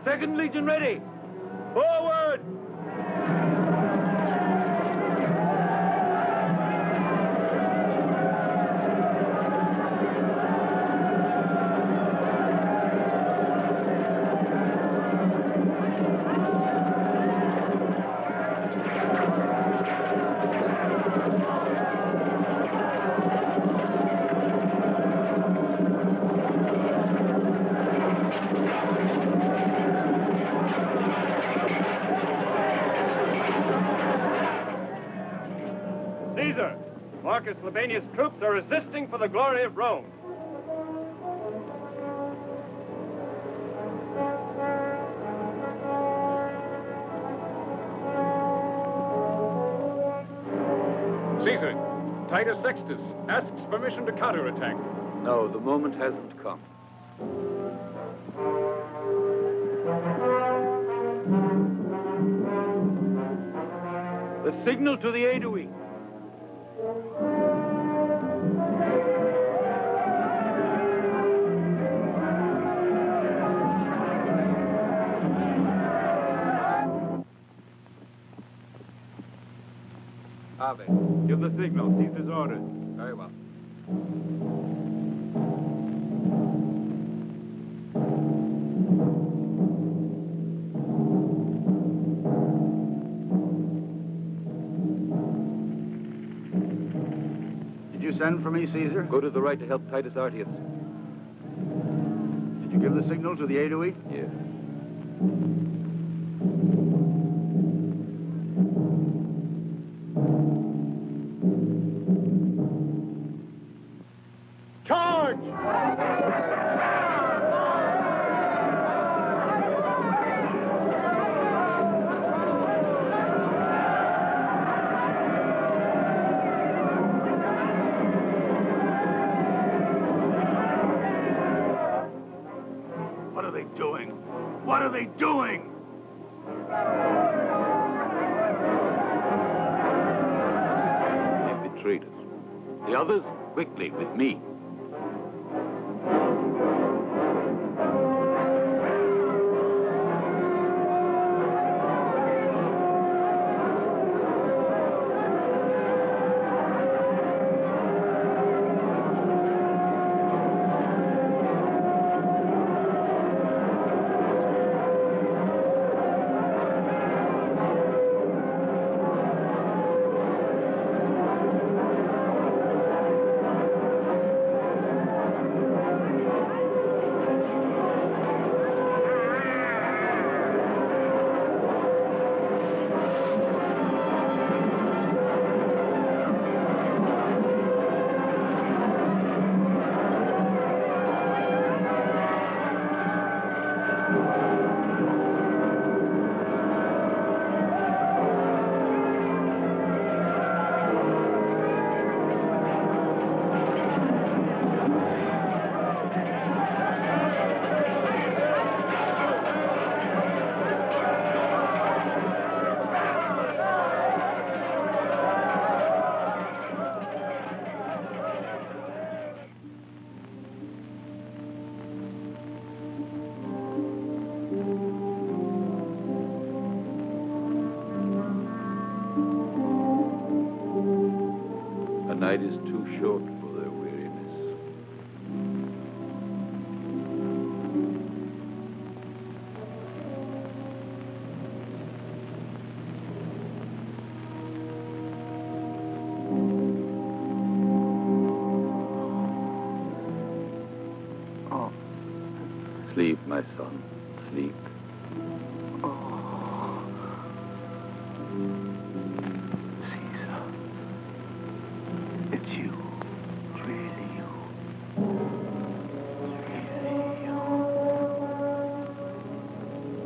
Second Legion ready! Forward! Caesar, Marcus Labienus' troops are resisting for the glory of Rome. Caesar, Titus Sextus asks permission to counterattack. No, the moment hasn't come. The signal to the Aedui. Ave. Give the signal. Caesar's orders. Very well. Did you send for me, Caesar? Go to the right to help Titus Artius. Did you give the signal to the Aedui? Yes. Charge! What are they doing? What are they doing? They betrayed us. The others, quickly, with me. A night is too short for their weariness. Oh. Sleep, my son, sleep. It's you. It's really you. It's really you.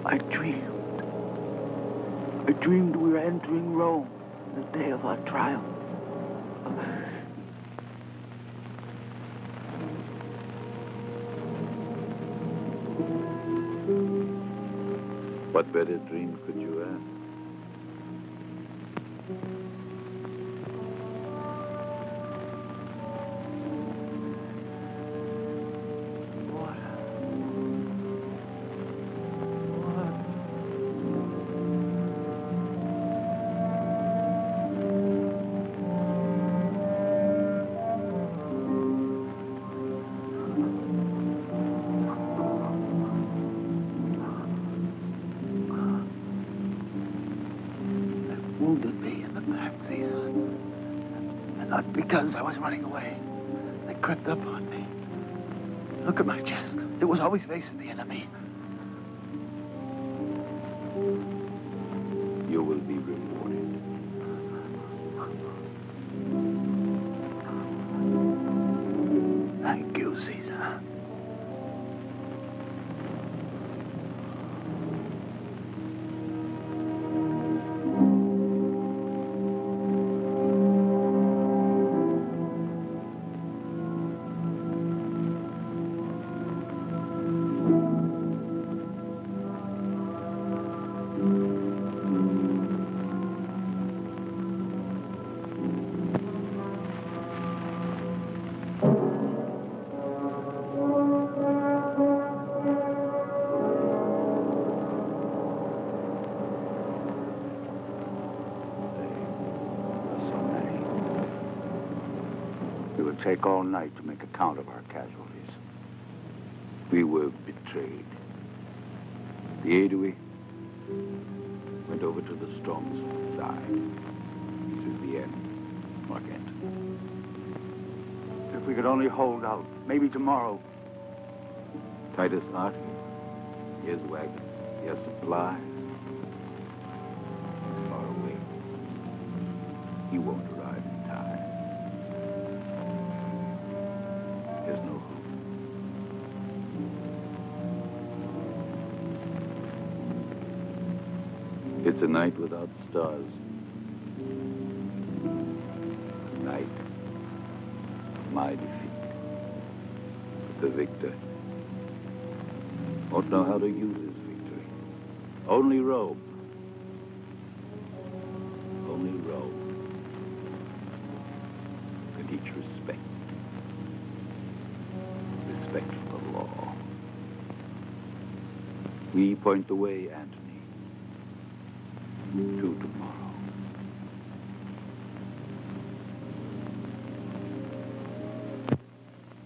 I dreamed we were entering Rome, the day of our triumph. What better dream could you ask? Wounded me in the back, Caesar. And not because I was running away. They crept up on me. Look at my chest. It was always facing the enemy. You will be rewarded. Thank you, Caesar. take all night to make a count of our casualties. We were betrayed. The Aedui went over to the strong's side. This is the end. Marquette. If we could only hold out, maybe tomorrow. Titus Art, here's wagons, here's supplies. He's far away. He won't arrive in time. There's no hope. It's a night without stars. A night of my defeat. The victor won't know how to use his victory. Only Rome. Only Rome can teach respect. Respect for the law. We point the way, Antony. To tomorrow.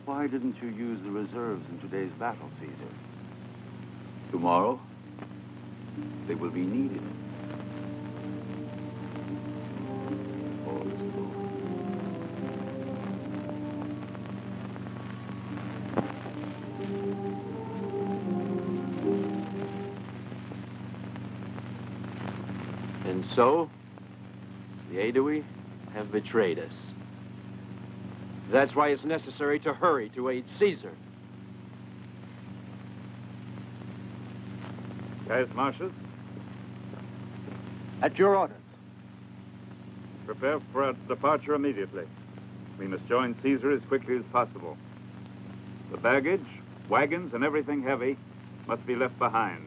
Why didn't you use the reserves in today's battle, Caesar? Tomorrow, they will be needed. All is lost. And so, the Aedui have betrayed us. That's why it's necessary to hurry to aid Caesar. Gaius Marcius, At your orders. prepare for our departure immediately. We must join Caesar as quickly as possible. The baggage, wagons, and everything heavy must be left behind.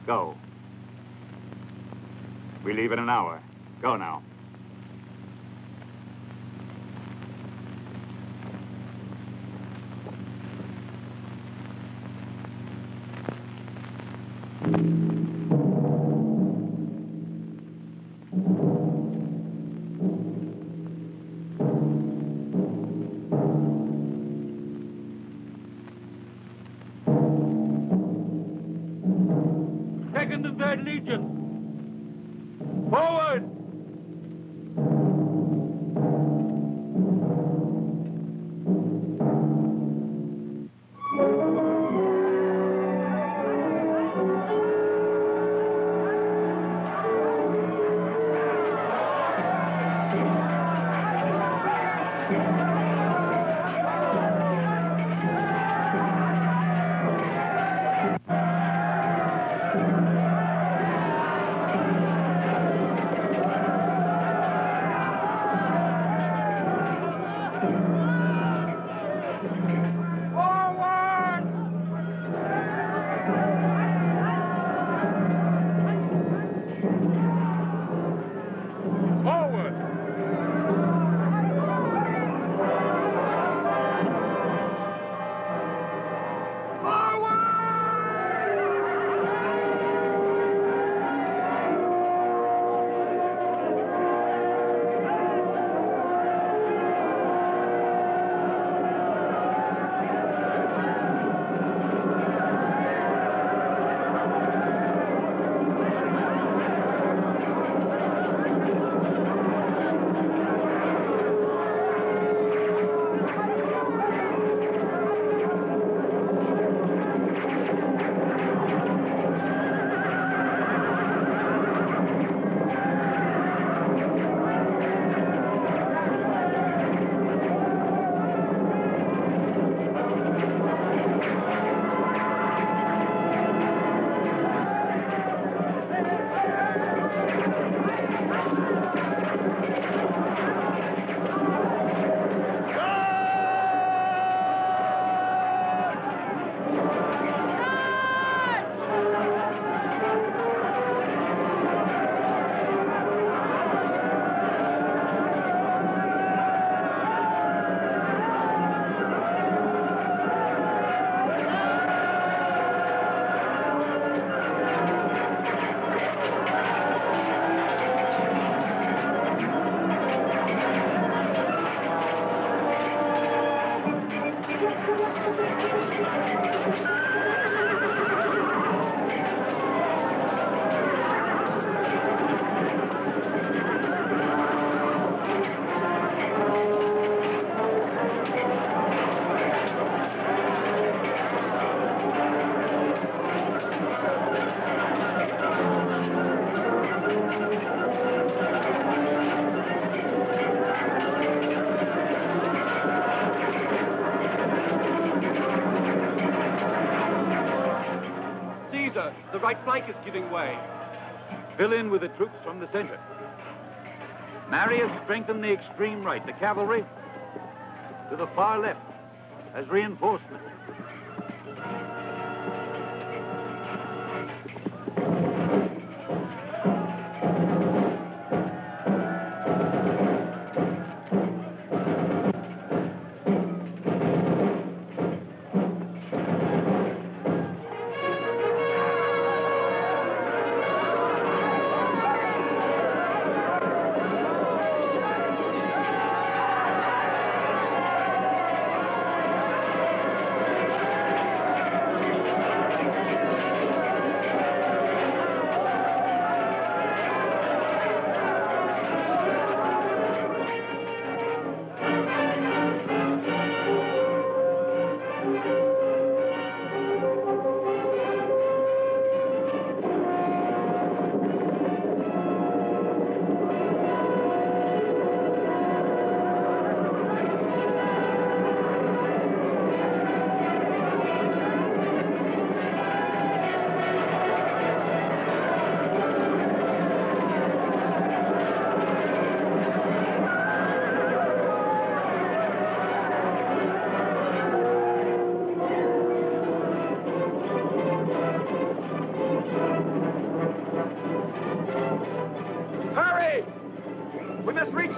Go. We leave in an hour. Go now. Second and Third Legion. Forward! right flank is giving way. Fill in with the troops from the center. Marius, strengthen the extreme right. The cavalry to the far left as reinforcement.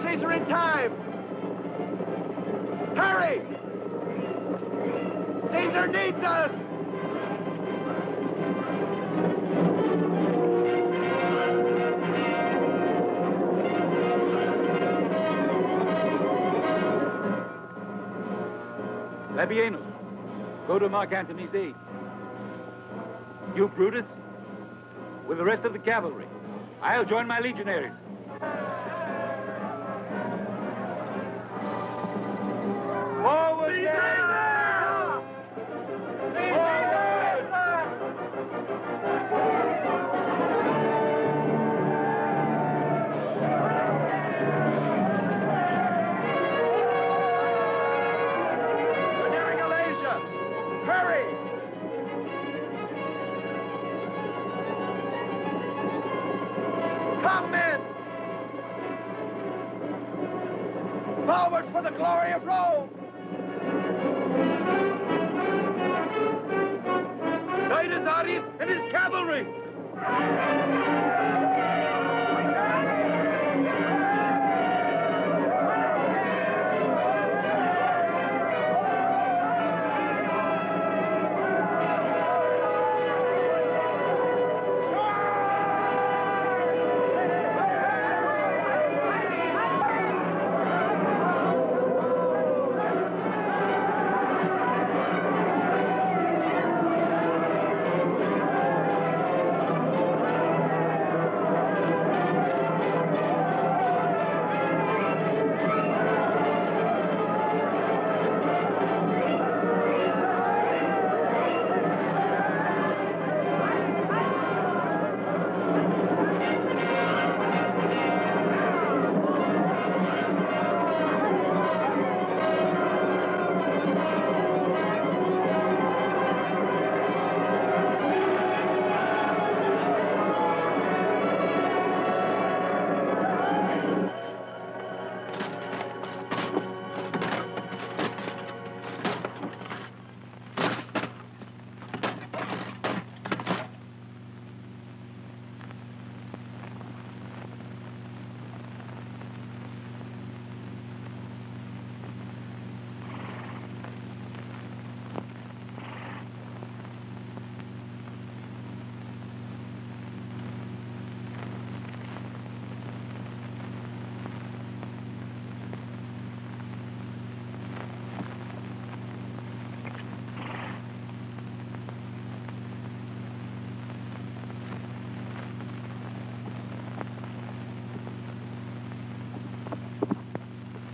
Caesar in time! Hurry! Caesar needs us! Labienus, go to Mark Antony's aid. You, Brutus, with the rest of the cavalry. I'll join my legionaries. Forward, Caesar! We're nearing Alasia! Hurry! Come, men! Forward for the glory of Rome! Titus Arius and his cavalry!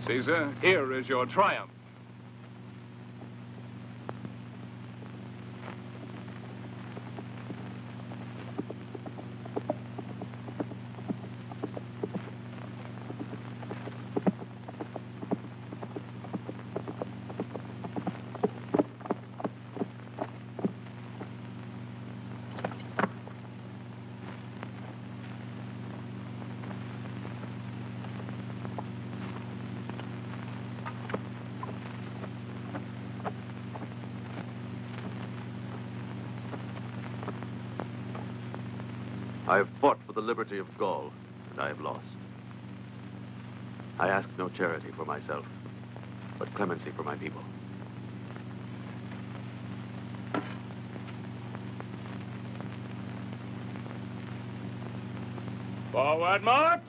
Caesar, here is your triumph. I have fought for the liberty of Gaul, and I have lost. I ask no charity for myself, but clemency for my people. Forward march!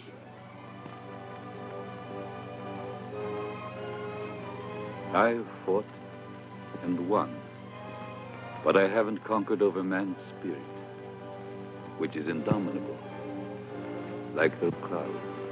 I have fought and won, but I haven't conquered over man's spirit, which is indomitable, like the clouds.